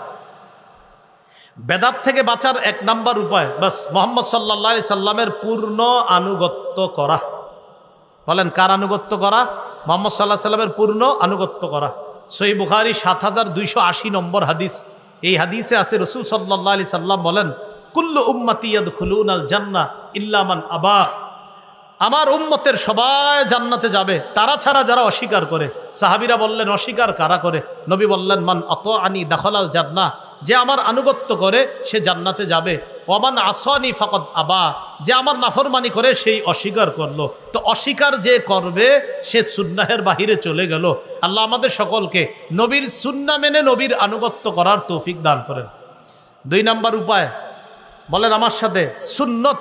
বেদাত থেকে বাঁচার এক নাম্বার উপায়, বাস মুহাম্মদ সাল্লাল্লাহু আলাইহি সাল্লামের পূর্ণ আনুগত্য করা। বলেন কার আনুগত্য করা? মুহাম্মদ সাল্লাল্লাহু আলাইহি সাল্লামের পূর্ণ আনুগত্য করা। সহিহ বুখারী 7280 নম্বর হাদিস, এই হাদিসে আছে রাসূল সাল্লাল্লাহু আলাইহি সাল্লাম বলেন, কুল্লু উম্মতি ইয়াদখুলুনাল জান্নাহ ইল্লা মান আবা, আমার উম্মতের সবাই জান্নাতে যাবে তারা ছাড়া যারা অস্বীকার করে। সাহাবীরা বললেন অস্বীকার কারা করে? নবী বললেন মান আতাআনি দাখালাল জান্নাহ, যে আমার আনুগত্য করে সে জান্নাতে যাবে। ওমান আসানি ফাকাদ আবা, যে আমার নাফরমানি করে সেই অস্বীকার করলো। তো অস্বীকার যে করবে সে সুন্নাহের বাহিরে চলে গেল। আল্লাহ আমাদের সকলকে নবীর সুন্নাহ মেনে নবীর আনুগত্য করার তৌফিক দান করেন। 2 নাম্বার উপায়, বলেন আমার সাথে, সুন্নত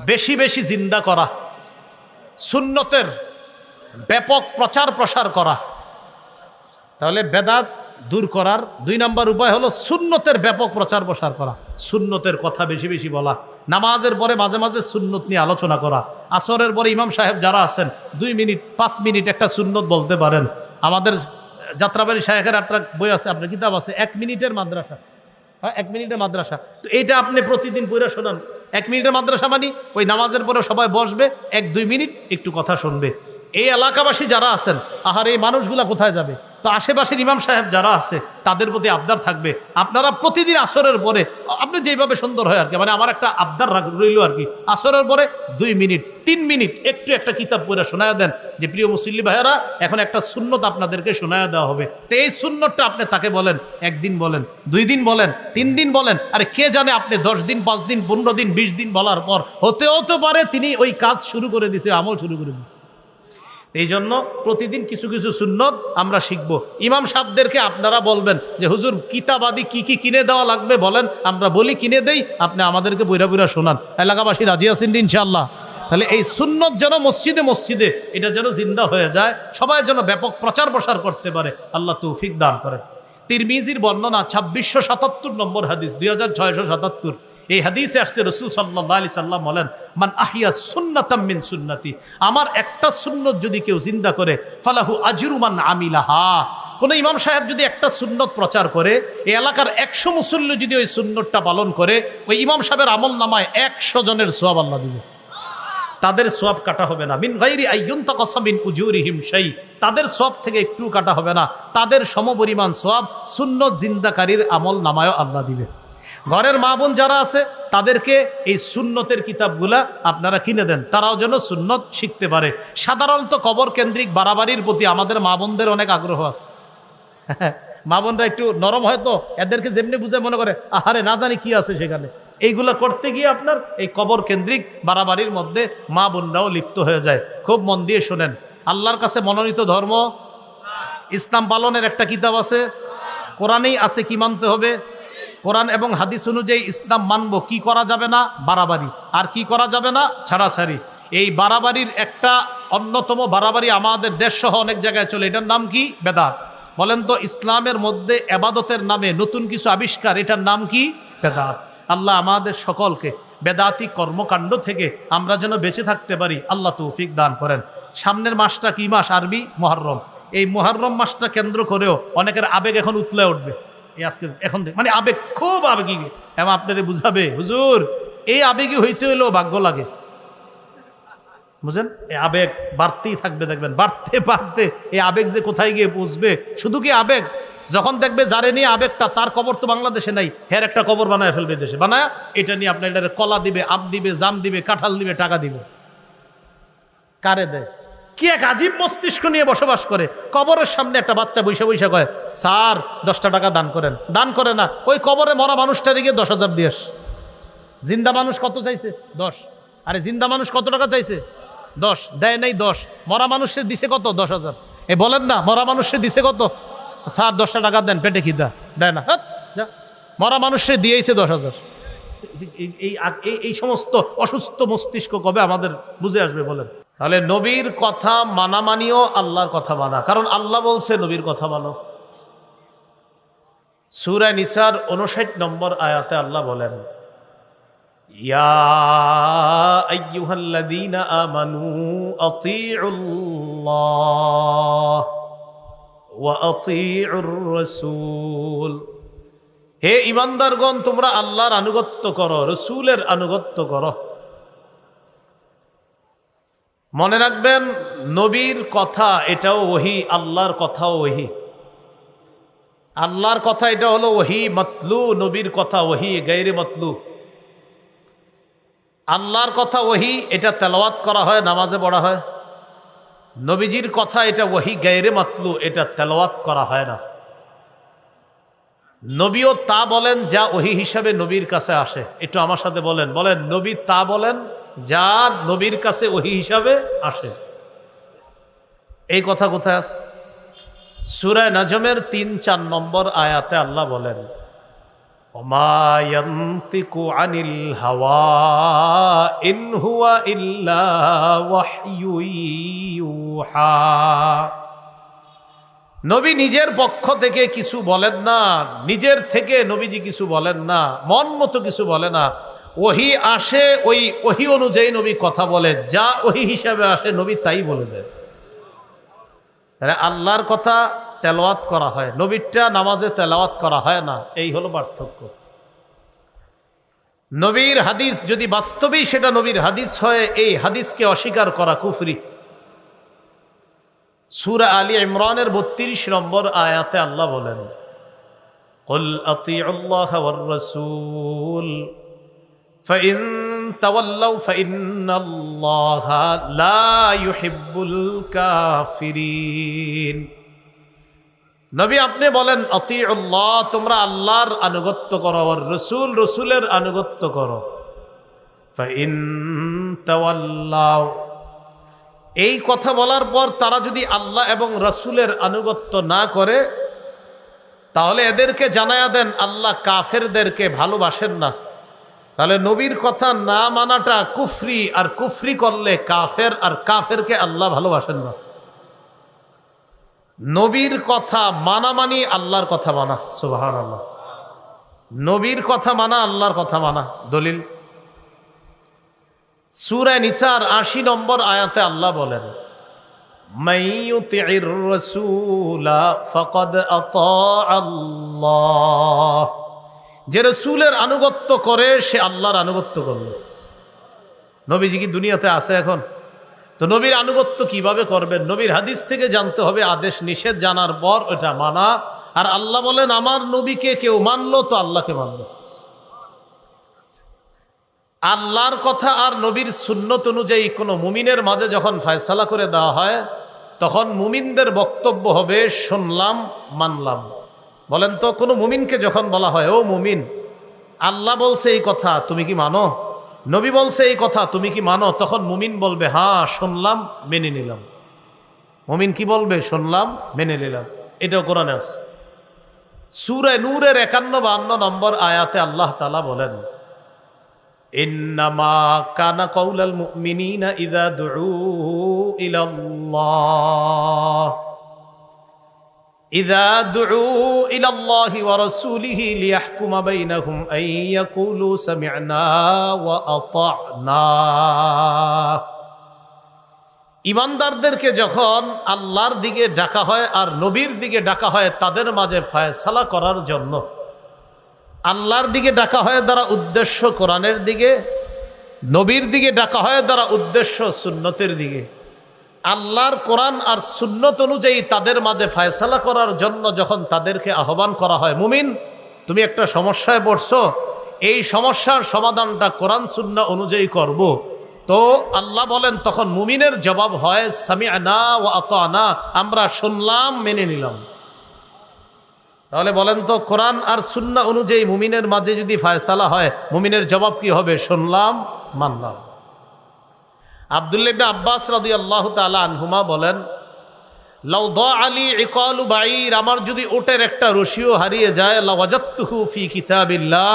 বেশি বেশি জিন্দা করা, সুন্নতের ব্যাপক প্রচার প্রসার করা। তাহলে বেদাত দূর করার 2 নাম্বার উপায় হলো সুন্নতের ব্যাপক প্রচার প্রসার করা, সুন্নতের কথা বেশি বেশি বলা, নামাজের পরে মাঝে মাঝে সুন্নত নিয়ে আলোচনা করা। আসরের পরে ইমাম সাহেব যারা আছেন 2 মিনিট 5 মিনিট একটা সুন্নত বলতে পারেন। আমাদের যাত্রাবাড়ি শায়েখের একটা বই আছে, আপনার কিতাব আছে 1 মিনিটের মাদ্রাসা, 1 মিনিটের মাদ্রাসা। তো এইটা আপনি প্রতিদিন পড়ে শোনান। 1 মিনিটের মাদ্রাসা মানে ওই নামাজের পরে সবাই বসবে, 1-2 মিনিট একটু কথা শুনবে। এই এলাকাবাসী যারা আছেন, আহার এই মানুষগুলা কোথায় যাবে? তো আশেপাশের ইমাম সাহেব যারা আছে তাদের প্রতি আবদার থাকবে, আপনারা প্রতিদিন আসরের পরে, আপনি যেভাবে সুন্দর হয় আর কি, মানে আমার একটা আবদার রইল আর কি, আসরের পরে 2 মিনিট 3 মিনিট একটু একটা কিতাব পড়ে শোনায় দেন যে প্রিয় মুসল্লি ভাইয়ারা এখন একটা সুন্নত আপনাদেরকে শোনায় দেওয়া হবে। তো এই সুন্নতটা আপনি তাকে বলেন, 1 দিন বলেন, 2 দিন বলেন, 3 দিন বলেন। আরে কে জানে আপনি 10 দিন 5 দিন 15 দিন 20 দিন বলার পর হতে পারে তিনি ওই কাজ শুরু করে দিছে, আমল শুরু করে দিছে। এই জন্য প্রতিদিন কিছু কিছু সুন্নত আমরা শিখব। ইমাম সাহেবদেরকে আপনারা বলবেন যে হুজুর কিতাবাদি কি কি কিনে দেওয়া লাগবে বলেন, আমরা বলি কিনে দেই, আপনি আমাদেরকে বইরা বইরা শোনান। এলাকাবাসী রাজি আছেন ইনশাআল্লাহ? তাহলে এই সুন্নত যেন মসজিদে মসজিদে এটা যেন জিন্দা হয়ে যায়, সবাই যেন ব্যাপক প্রচার প্রসার করতে পারে, আল্লাহ তৌফিক দান করেন। তিরমিজির বর্ণনা 2677 নম্বর হাদিস, 2677। এই হাদিসে আসছে রাসূল সাল্লাল্লাহু আলাইহি সাল্লাম বলেন, মান আহিয়া সুন্নাতাম মিন সুন্নতি, আমার একটা সুন্নত যদি কেউ জিন্দা করে, ফালাহু আজরু মান আমিলাহা। কোন ইমাম সাহেব যদি একটা সুন্নত প্রচার করে, এই এলাকার 100 মুসল্লি যদি ওই সুন্নতটা পালন করে, ওই ইমাম সাহেবের আমল নামায় 100 জনের সওয়াব আল্লাহ দিবে। তাদের সওয়াব কাটা হবে না, মিন গায়রি আইয়ুনতাকাসা মিন উজুরিহিম শাই, তাদের সওয়াব থেকে একটু কাটা হবে না, তাদের সমপরিমাণ সওয়াব সুন্নত জিন্দাকারীর আমল নামায়ও আল্লাহ দিবে। ঘরের মা বোন যারা আছে তাদেরকে এই সুন্নতের কিতাবগুলা আপনারা কিনে দেন, তারাও যেন সুন্নত শিখতে পারে। সাধারণত কবর কেন্দ্রিক বাড়াবাড়ির প্রতি আমাদের মা বোনদের অনেক আগ্রহ আছে। মা বোনরা একটু নরম হয়তো, এদেরকে যেমনি বুঝে মনে করে আহারে না জানি কি আছে সেখানে। এইগুলা করতে গিয়ে আপনার এই কবর কেন্দ্রিক বাড়াবাড়ির মধ্যে মা বোনরাও লিপ্ত হয়ে যায়। খুব মন দিয়ে শোনেন, আল্লাহর কাছে মনোনীত ধর্ম ইসলাম পালনের একটা কিতাব আছে, কোরআনেই আছে কি মানতে হবে। কোরআন এবং হাদিস অনুযায়ী ইসলাম মানব, কি করা যাবে না বাড়াবাড়ি, আর কি করা যাবে না ছাড়াছাড়ি। এই বাড়াবাড়ির একটা অন্যতম বাড়াবাড়ি আমাদের দেশ সহ অনেক জায়গায় চলে, এটার নাম কি? বেদাত। বলেন তো, ইসলামের মধ্যে এবাদতের নামে নতুন কিছু আবিষ্কার, এটার নাম কি? বেদাত। আল্লাহ আমাদের সকলকে বেদাতি কর্মকাণ্ড থেকে আমরা যেন বেঁচে থাকতে পারি, আল্লাহ তৌফিক দান করেন। সামনের মাসটা কি মাস? আরবি মুহররম। এই মুহররম মাসটা কেন্দ্র করেও অনেকের আবেগ এখন উতলে উঠবে। এই আজকে এখন মানে আবেগ, খুব আবেগী, এবং আপনাদের বুঝাবে হুজুর এই আবেগী হইতে হইলেও ভাগ্য লাগে, বুঝেন? এই আবেগ বাড়তেই থাকবে, দেখবেন বাড়তে বাড়তে এই আবেগ যে কোথায় গিয়ে পৌঁছবে। শুধু কি আবেগ, যখন দেখবে যারে নিয়ে আবেগটা, তার কবর তো বাংলাদেশে নাই, হের একটা কবর বানায় ফেলবে দেশে, বানায় এটা নিয়ে আপনার এটা কলা দিবে, আম দিবে, জাম দিবে, কাঁঠাল দিবে, টাকা দিবে। কারে দেয়? কি এক আজীব মস্তিষ্ক নিয়ে বসবাস করে। কবরের সামনে একটা বাচ্চা বৈশা বৈশা কয় স্যার 10টা টাকা দান করেন, দান করে না, ওই কবরে মরা মানুষটারে গিয়ে 10,000 দিয়ে আস। জিন্দা মানুষ কত চাইছে? 10। আরে জিন্দা মানুষ কত টাকা চাইছে? 10। দেয় নাই 10। মরা মানুষের দিছে কত? 10,000। এ বলেন না, মরা মানুষের দিছে কত? স্যার 10টা টাকা দেন, পেটে খিদা, দেয় না। মরা মানুষের দিয়েছে 10,000। এই সমস্ত অসুস্থ মস্তিষ্ক কবে আমাদের বুঝে আসবে বলেন? তাহলে নবীর কথা মানা মানিও আল্লাহর কথা মানা, কারণ আল্লাহ বলছে নবীর কথা মানো। সূরা নিসার 59 নম্বর আয়াতে আল্লাহ বলেন, ইয়া আইয়ুহাল্লাযীনা আমানু আতিউল্লাহ ওয়া আতিউর রাসূল, হে ঈমানদারগণ তোমরা আল্লাহর আনুগত্য করো, রাসূলের আনুগত্য করো। মনে রাখবেন, নবীর কথা এটাও ওহী, আল্লাহর কথাও ওহী। আল্লাহর কথা এটা হলো ওহী মাতলু, নবীর কথা ওহী গায়রে মাতলু। আল্লাহর কথা ওহী, এটা তেলাওয়াত করা হয়, নামাজে পড়া হয়। নবীজির কথা এটা ওহী গায়রে মাতলু, এটা তেলাওয়াত করা হয় না। নবীও তা বলেন যা ওহী হিসাবে নবীর কাছে আসে। একটু আমার সাথে বলেন, বলেন নবী তা বলেন যা নবীর কাছে ওহী হিসাবে আসে। এই কথা কোথায় আছে? সূরা নাজমের 3-4 নম্বর আয়াতে আল্লাহ বলেন, ওমা ইয়ানতিকু আনিল হাওয়া ইন হুয়া ইল্লা ওয়াহয়ু ইউহা। নবী নিজের পক্ষ থেকে কিছু বলেন না, নিজের থেকে নবীজি কিছু বলেন না, মন মতো কিছু বলে না। ওহী আসে, ওই ওহী অনুযায়ী নবী কথা বলে, যা ওহী হিসাবে আসে নবী তাই বলে দেয়। তাহলে আল্লাহর কথা তেলাওয়াত করা হয়, নবীরটা নামাজে তেলাওয়াত করা হয় না, এই হলো পার্থক্য। নবীর হাদিস যদি বাস্তবেই সেটা নবীর হাদিস হয়, এই হাদিসকে অস্বীকার করা কুফরি। সূরা আলী ইমরানের 32 নম্বর আয়াতে আল্লাহ বলেন, কুল আতিউল্লাহ ওয়ার রাসূল ফাইন তাওয়াল্লাউ ফাইন্নাল্লাহা লা ইউহিব্বুল কাফিরিন। নবী আপনি বলেন আতিউল্লাহ, তোমরা আল্লাহর আনুগত্য করো, আর রাসূল, রাসূলের আনুগত্য করো। ফাইন তাওয়াল্লাউ, এই কথা বলার পর তারা যদি আল্লাহ এবং রাসূলের আনুগত্য না করে, তাহলে এদেরকে জানায়া দেন আল্লাহ কাফেরদেরকে ভালোবাসেন না। তাহলে নবীর কথা না মানাটা কুফরি, আর কুফরি করলে কাফের, আর কাফেরকে আল্লাহ ভালোবাসেন না। নবীর কথা মানা মানি আল্লাহর কথা মানা। সুবহানাল্লাহ। নবীর কথা মানা আল্লাহর কথা মানা। দলিল সূরা নিসার ৮০ নম্বর আয়াতে আল্লাহ বলেন, মাইয়ুতির রাসূলা ফাকাদ আতাআল্লাহ, যে রাসূলের আনুগত্য করে সে আল্লাহর আনুগত্য করল। নবীজি কি দুনিয়াতে আছে এখন? তো নবীর আনুগত্য কিভাবে করবেন? নবীর হাদিস থেকে জানতে হবে, আদেশ নিষেধ জানার পর ওটা মানা। আর আল্লাহ বলেন, আমার নবীকে কেউ মানলো তো আল্লাহকে মানলো। আল্লাহর কথা আর নবীর সুন্নত অনুযায়ী কোনো মুমিনের মাঝে যখন ফয়সালা করে দেওয়া হয়, তখন মুমিনদের বক্তব্য হবে শুনলাম মানলাম। বলেন তো, কোনো মুমিনকে যখন বলা হয়, ও মুমিন, আল্লাহ বলছে এই কথা তুমি কি মানো, নবী বলছে এই কথা তুমি কি মানো, তখন মুমিন বলবে হ্যাঁ শুনলাম মেনে নিলাম। মুমিন কি বলবে? শুনলাম মেনে নিলাম। এটাও কোরআনে আছে। সূরা নূরের ৫১-৫২ নম্বর আয়াতে আল্লাহ তাআলা বলেন, ইন্নামা কানা কাউলাল মুমিনিনা ইযা দুউ ইলাল্লাহ ইলাল্লাহি ওয়া রাসূলিহি লিয়াহকুমা বাইনাহুম আন ইয়াকুলু সামি'না ওয়া আতা'না। ঈমানদারদেরকে যখন আল্লাহর দিকে ডাকা হয় আর নবীর দিকে ডাকা হয় তাদের মাঝে ফয়সালা করার জন্য, আল্লাহর দিকে ডাকা হয় দ্বারা উদ্দেশ্য কোরআনের দিকে, নবীর দিকে ডাকা হয় দ্বারা উদ্দেশ্য সুন্নতের দিকে। আল্লাহর কোরআন আর সুন্নত অনুযায়ী তাদের মাঝে ফয়সালা করার জন্য যখন তাদেরকে আহ্বান করা হয়, মুমিন তুমি একটা সমস্যায় পড়ছো, এই সমস্যার সমাধানটা কোরআন সুন্নাহ অনুযায়ী করব, তো আল্লাহ বলেন তখন মুমিনের জবাব হয় সামি'না ওয়া আতা'না, আমরা শুনলাম মেনে নিলাম। তাহলে বলেন তো, কোরআন আর সুন্নাহ অনুযায়ী মুমিনের মাঝে যদি ফয়সালা হয়, মুমিনের জবাব কি হবে? শুনলাম মানলাম। আব্দুল্লাহ ইবনে আব্বাস রাদিয়াল্লাহু তাআলা আনহুমা বলেন, লাউ দাআলি ইকালু বাঈর, আমার যদি ওটের একটা রশিও হারিয়ে যায়, লাওয়াজাতুহু ফি কিতাবিল্লাহ,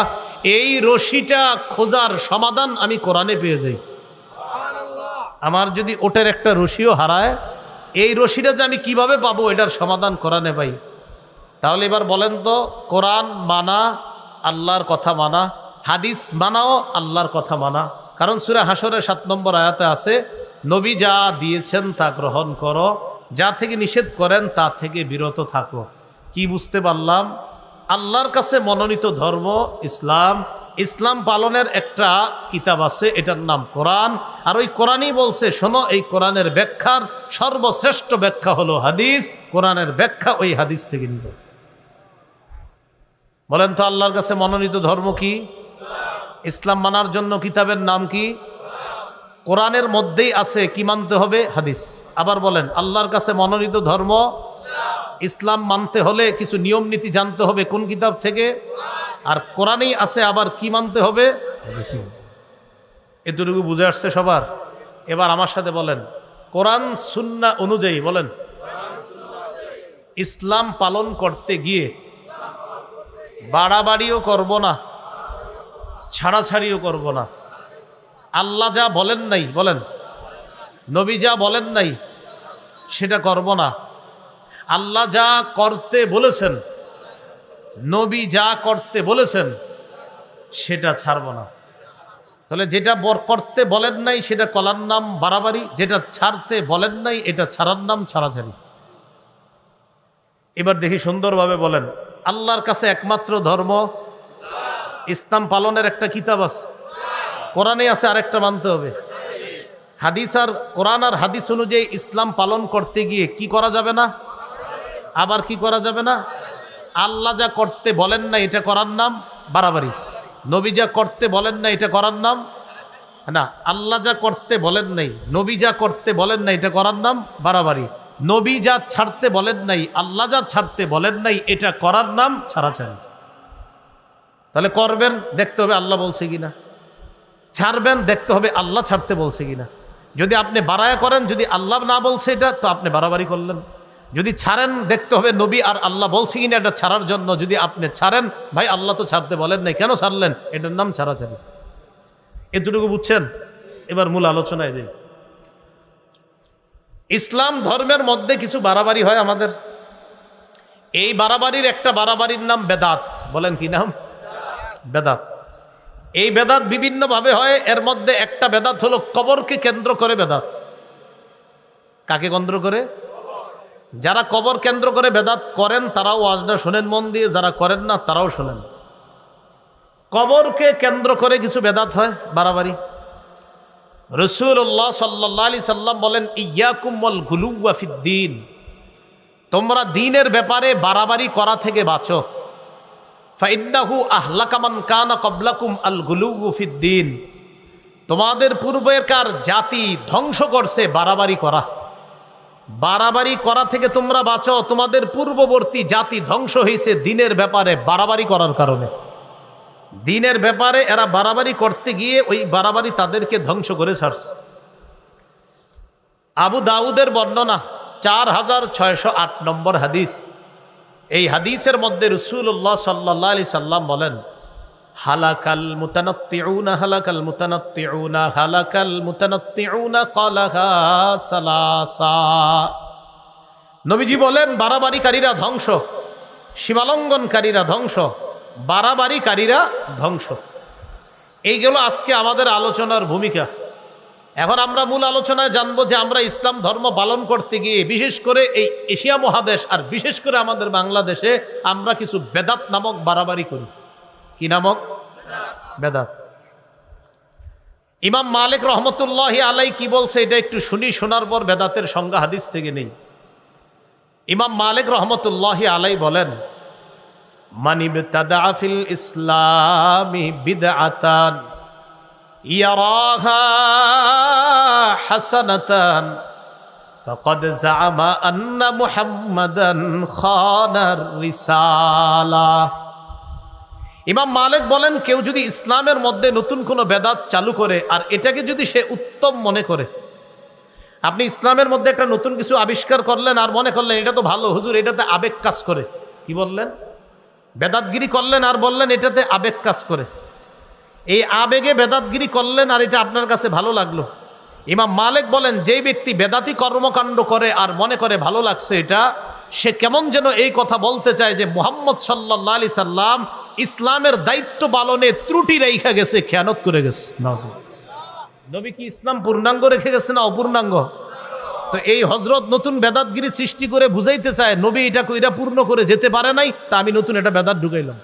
এই রশিটা খোঁজার সমাধান আমি কোরআনে পেয়ে যাই। সুবহানাল্লাহ। আমার যদি ওটের একটা রশিও হারায়, এই রশিটা যে আমি কিভাবে পাবো এটার সমাধান কোরআনে পাই। তাহলে এবার বলেন তো, কোরআন মানা আল্লাহর কথা মানা, হাদিস মানাও আল্লাহর কথা মানা। কারণ সূরা হাশরের ৭ নম্বর আয়াতে আছে, নবী যা দিয়েছেন তা গ্রহণ করো, যা থেকে নিষেধ করেন তা থেকে বিরত থাকো। কি বুঝতে পারলাম? আল্লাহর কাছে মনোনীত ধর্ম ইসলাম। ইসলাম পালনের একটা কিতাব আছে, এটার নাম কোরআন। আর ওই কোরআনই বলছে, শোনো, এই কোরআনের ব্যাখ্যার সর্বশ্রেষ্ঠ ব্যাখ্যা হলো হাদিস, কোরআনের ব্যাখ্যা ওই হাদিস থেকে নিব। বলেন তো, আল্লাহর কাছে মনোনীত ধর্ম কি? ইসলাম মানার জন্য কিতাবের নাম কি? কোরআনের মধ্যেই আছে কি মানতে হবে? হাদিস। আবার বলেন, আল্লাহর কাছে মনোনীত ধর্ম ইসলাম মানতে হলে কিছু নিয়ম নীতি জানতে হবে কোন কিতাব থেকে? আর কোরআনেই আছে আবার কি মানতে হবে? এতটুকু বুঝে আসছে সবার? এবার আমার সাথে বলেন, কোরআন সুন্নাহ অনুযায়ী বলেন, ইসলাম পালন করতে গিয়ে বাড়াবাড়িও করব না, ছাড়াছাড়িও করব না। আল্লাহ যা বলেন নাই, বলেন, নবী যা বলেন নাই সেটা করব না। আল্লাহ যা করতে বলেছেন, নবী যা করতে বলেছেন সেটা ছাড়ব না। তাহলে যেটা করতে বলেন নাই সেটা করার নাম বাড়াবাড়ি, যেটা ছাড়তে বলেন নাই এটা ছাড়ার নাম ছাড়াছাড়ি। এবার দেখি সুন্দরভাবে বলেন, আল্লাহর কাছে একমাত্র ধর্ম ইসলাম পালনের একটা কিতাব আছে, কোরআনে আছে, আরেকটা মানতে হবে হাদিস। আর কোরআন আর হাদিস অনুযায়ী ইসলাম পালন করতে গিয়ে কি করা যাবে না? আবার কি করা যাবে না? আল্লাহ যা করতে বলেন না এটা করার নাম বাড়াবাড়ি, নবী যা করতে বলেন না এটা করার নাম না। আল্লাহ যা করতে বলেন নাই, নবী যা করতে বলেন না এটা করার নাম বাড়াবাড়ি। নবী যা ছাড়তে বলেন নাই, আল্লাহ যা ছাড়তে বলেন নাই এটা করার নাম ছাড়াছাড়ি। তাহলে করবেন, দেখতে হবে আল্লাহ বলছে কিনা, ছাড়বেন, দেখতে হবে আল্লাহ ছাড়তে বলছে কিনা। যদি আপনি বাড়ায়া করেন, যদি আল্লাহ না বলছে এটা, তো আপনি বাড়াবাড়ি করলেন। যদি ছাড়েন, দেখতে হবে নবী আর আল্লাহ বলছে কিনা এটা ছাড়ার জন্য। যদি আপনি ছাড়েন, ভাই আল্লাহ তো ছাড়তে বলেন নাই, কেন ছাড়লেন? এটার নাম ছাড়াছাড়ি। এতটুকু বুঝছেন? এবার মূল আলোচনায় যাই। ইসলাম ধর্মের মধ্যে কিছু বাড়াবাড়ি হয় আমাদের। এই বাড়াবাড়ির একটা বাড়াবাড়ির নাম বেদাত। বলেন কি নাম? বেদাত। এই বেদাত বিভিন্নভাবে হয়। এর মধ্যে একটা বেদাত হলো কবরকে কেন্দ্র করে বেদাত। কাকে কেন্দ্র করে? যারা কবর কেন্দ্র করে বেদাত করেন তারাও ওয়াজটা শোনেন মন দিয়ে, যারা করেন না তারাও শোনেন। কবরকে কেন্দ্র করে কিছু বেদাত হয়, বাড়াবাড়ি। রাসূলুল্লাহ সাল্লাল্লাহু আলাইহি সাল্লাম বলেন, ইয়াকুম ওয়াল গুলুওয়া ফিদ্দীন, তোমরা দ্বীনের ব্যাপারে বাড়াবাড়ি করা থেকে বাঁচো। ফাইন্নাহু আহলাকা মান কানা ক্বাবলাকুম আল গুলুউ ফিদ্দীন, তোমাদের পূর্বেকার জাতি ধ্বংস করছে বাড়াবাড়ি করা। বাড়াবাড়ি করা থেকে তোমরা বাঁচো। তোমাদের পূর্ববর্তী জাতি ধ্বংস হয়েছে দ্বীনের ব্যাপারে বাড়াবাড়ি করার কারণে। দ্বীনের ব্যাপারে এরা বাড়াবাড়ি করতে গিয়ে ওই বাড়াবাড়ি তাদেরকে ধ্বংস করে ছাড়ছে। আবু দাউদের বর্ণনা 4608 নম্বর হাদিস। এই হাদিসের মধ্যে রাসূলুল্লাহ সাল্লাল্লাহু আলাইহি সাল্লাম বলেন, হালাকাল মুতানাত্তিউনা হালাকাল মুতানাত্তিউনা হালাকাল মুতানাত্তিউনা ক্বালাহা সালাসা। নবীজি বলেন, বাড়াবাড়িকারীরা ধ্বংস, সীমালঙ্ঘনকারীরা ধ্বংস, বাড়াবাড়িকারীরা ধ্বংস। এইগুলো আজকে আমাদের আলোচনার ভূমিকা। এখন আমরা মূল আলোচনায় জানবো যে আমরা ইসলাম ধর্ম পালন করতে গিয়ে বিশেষ করে এই এশিয়া মহাদেশ আর বিশেষ করে আমাদের বাংলাদেশে আমরা কিছু বেদাত নামক বাড়াবাড়ি করি। কি নামক? বেদাত। ইমাম মালিক রহমতুল্লাহি আলাইহি কি বলছে এটা একটু শুনি, শোনার পর বেদাতের সংজ্ঞা হাদিস থেকে নেই। ইমাম মালিক রহমতুল্লাহি আলাইহি বলেন, মান ইবতাদা ফিল ইসলামি বিদআতান ইয়ারাহা হাসানাতান ফাকাদ জাআমা আন্না মুহাম্মাদান খানার রিসালা। ইমাম মালিক বলেন, কেউ যদি ইসলামের মধ্যে নতুন কোনো বেদাত চালু করে আর এটাকে যদি সে উত্তম মনে করে, আপনি ইসলামের মধ্যে একটা নতুন কিছু আবিষ্কার করলেন আর মনে করলেন এটা তো ভালো, হুজুর এটাতে আবেগ কাজ করে। কি বললেন? বেদাতগিরি করলেন আর বললেন এটাতে আবেগ কাজ করে। এই আবেগে বেদাতগিরি করলেন আর এটা আপনার কাছে ভালো লাগলো। ইমাম মালিক বলেন, যেই ব্যক্তি বেদাতি কর্মকাণ্ড করে আর মনে করে ভালো লাগছে এটা, সে কেমন যেন এই কথা বলতে চায় যে মুহাম্মদ সাল্লাল্লাহু আলাইহি সাল্লাম ইসলামের দায়িত্ব পালনে ত্রুটি রেখে গেছে, খেয়ানত করে গেছে। নবী কি ইসলাম পূর্ণাঙ্গ রেখে গেছে না অপূর্ণাঙ্গ? তো এই হযরত নতুন বেদাতগিরি সৃষ্টি করে বুঝাইতে চায় নবী এটা কইরা পূর্ণ করে যেতে পারে নাই, তা আমি নতুন এটা বেদাত ঢুকাইলাম।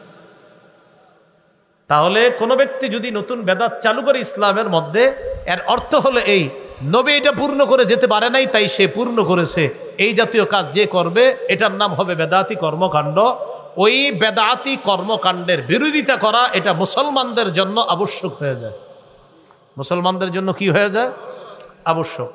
তাহলে কোনো ব্যক্তি যদি নতুন বেদাত চালু করে ইসলামের মধ্যে, এর অর্থ হলো এই, নবী এটা পূর্ণ করে যেতে পারে নাই তাই সে পূর্ণ করেছে। এই জাতীয় কাজ যে করবে এটার নাম হবে বেদাতি কর্মকাণ্ড। ওই বেদাতি কর্মকাণ্ডের বিরোধিতা করা এটা মুসলমানদের জন্য আবশ্যক হয়ে যায়। মুসলমানদের জন্য কি হয়ে যায়? আবশ্যক।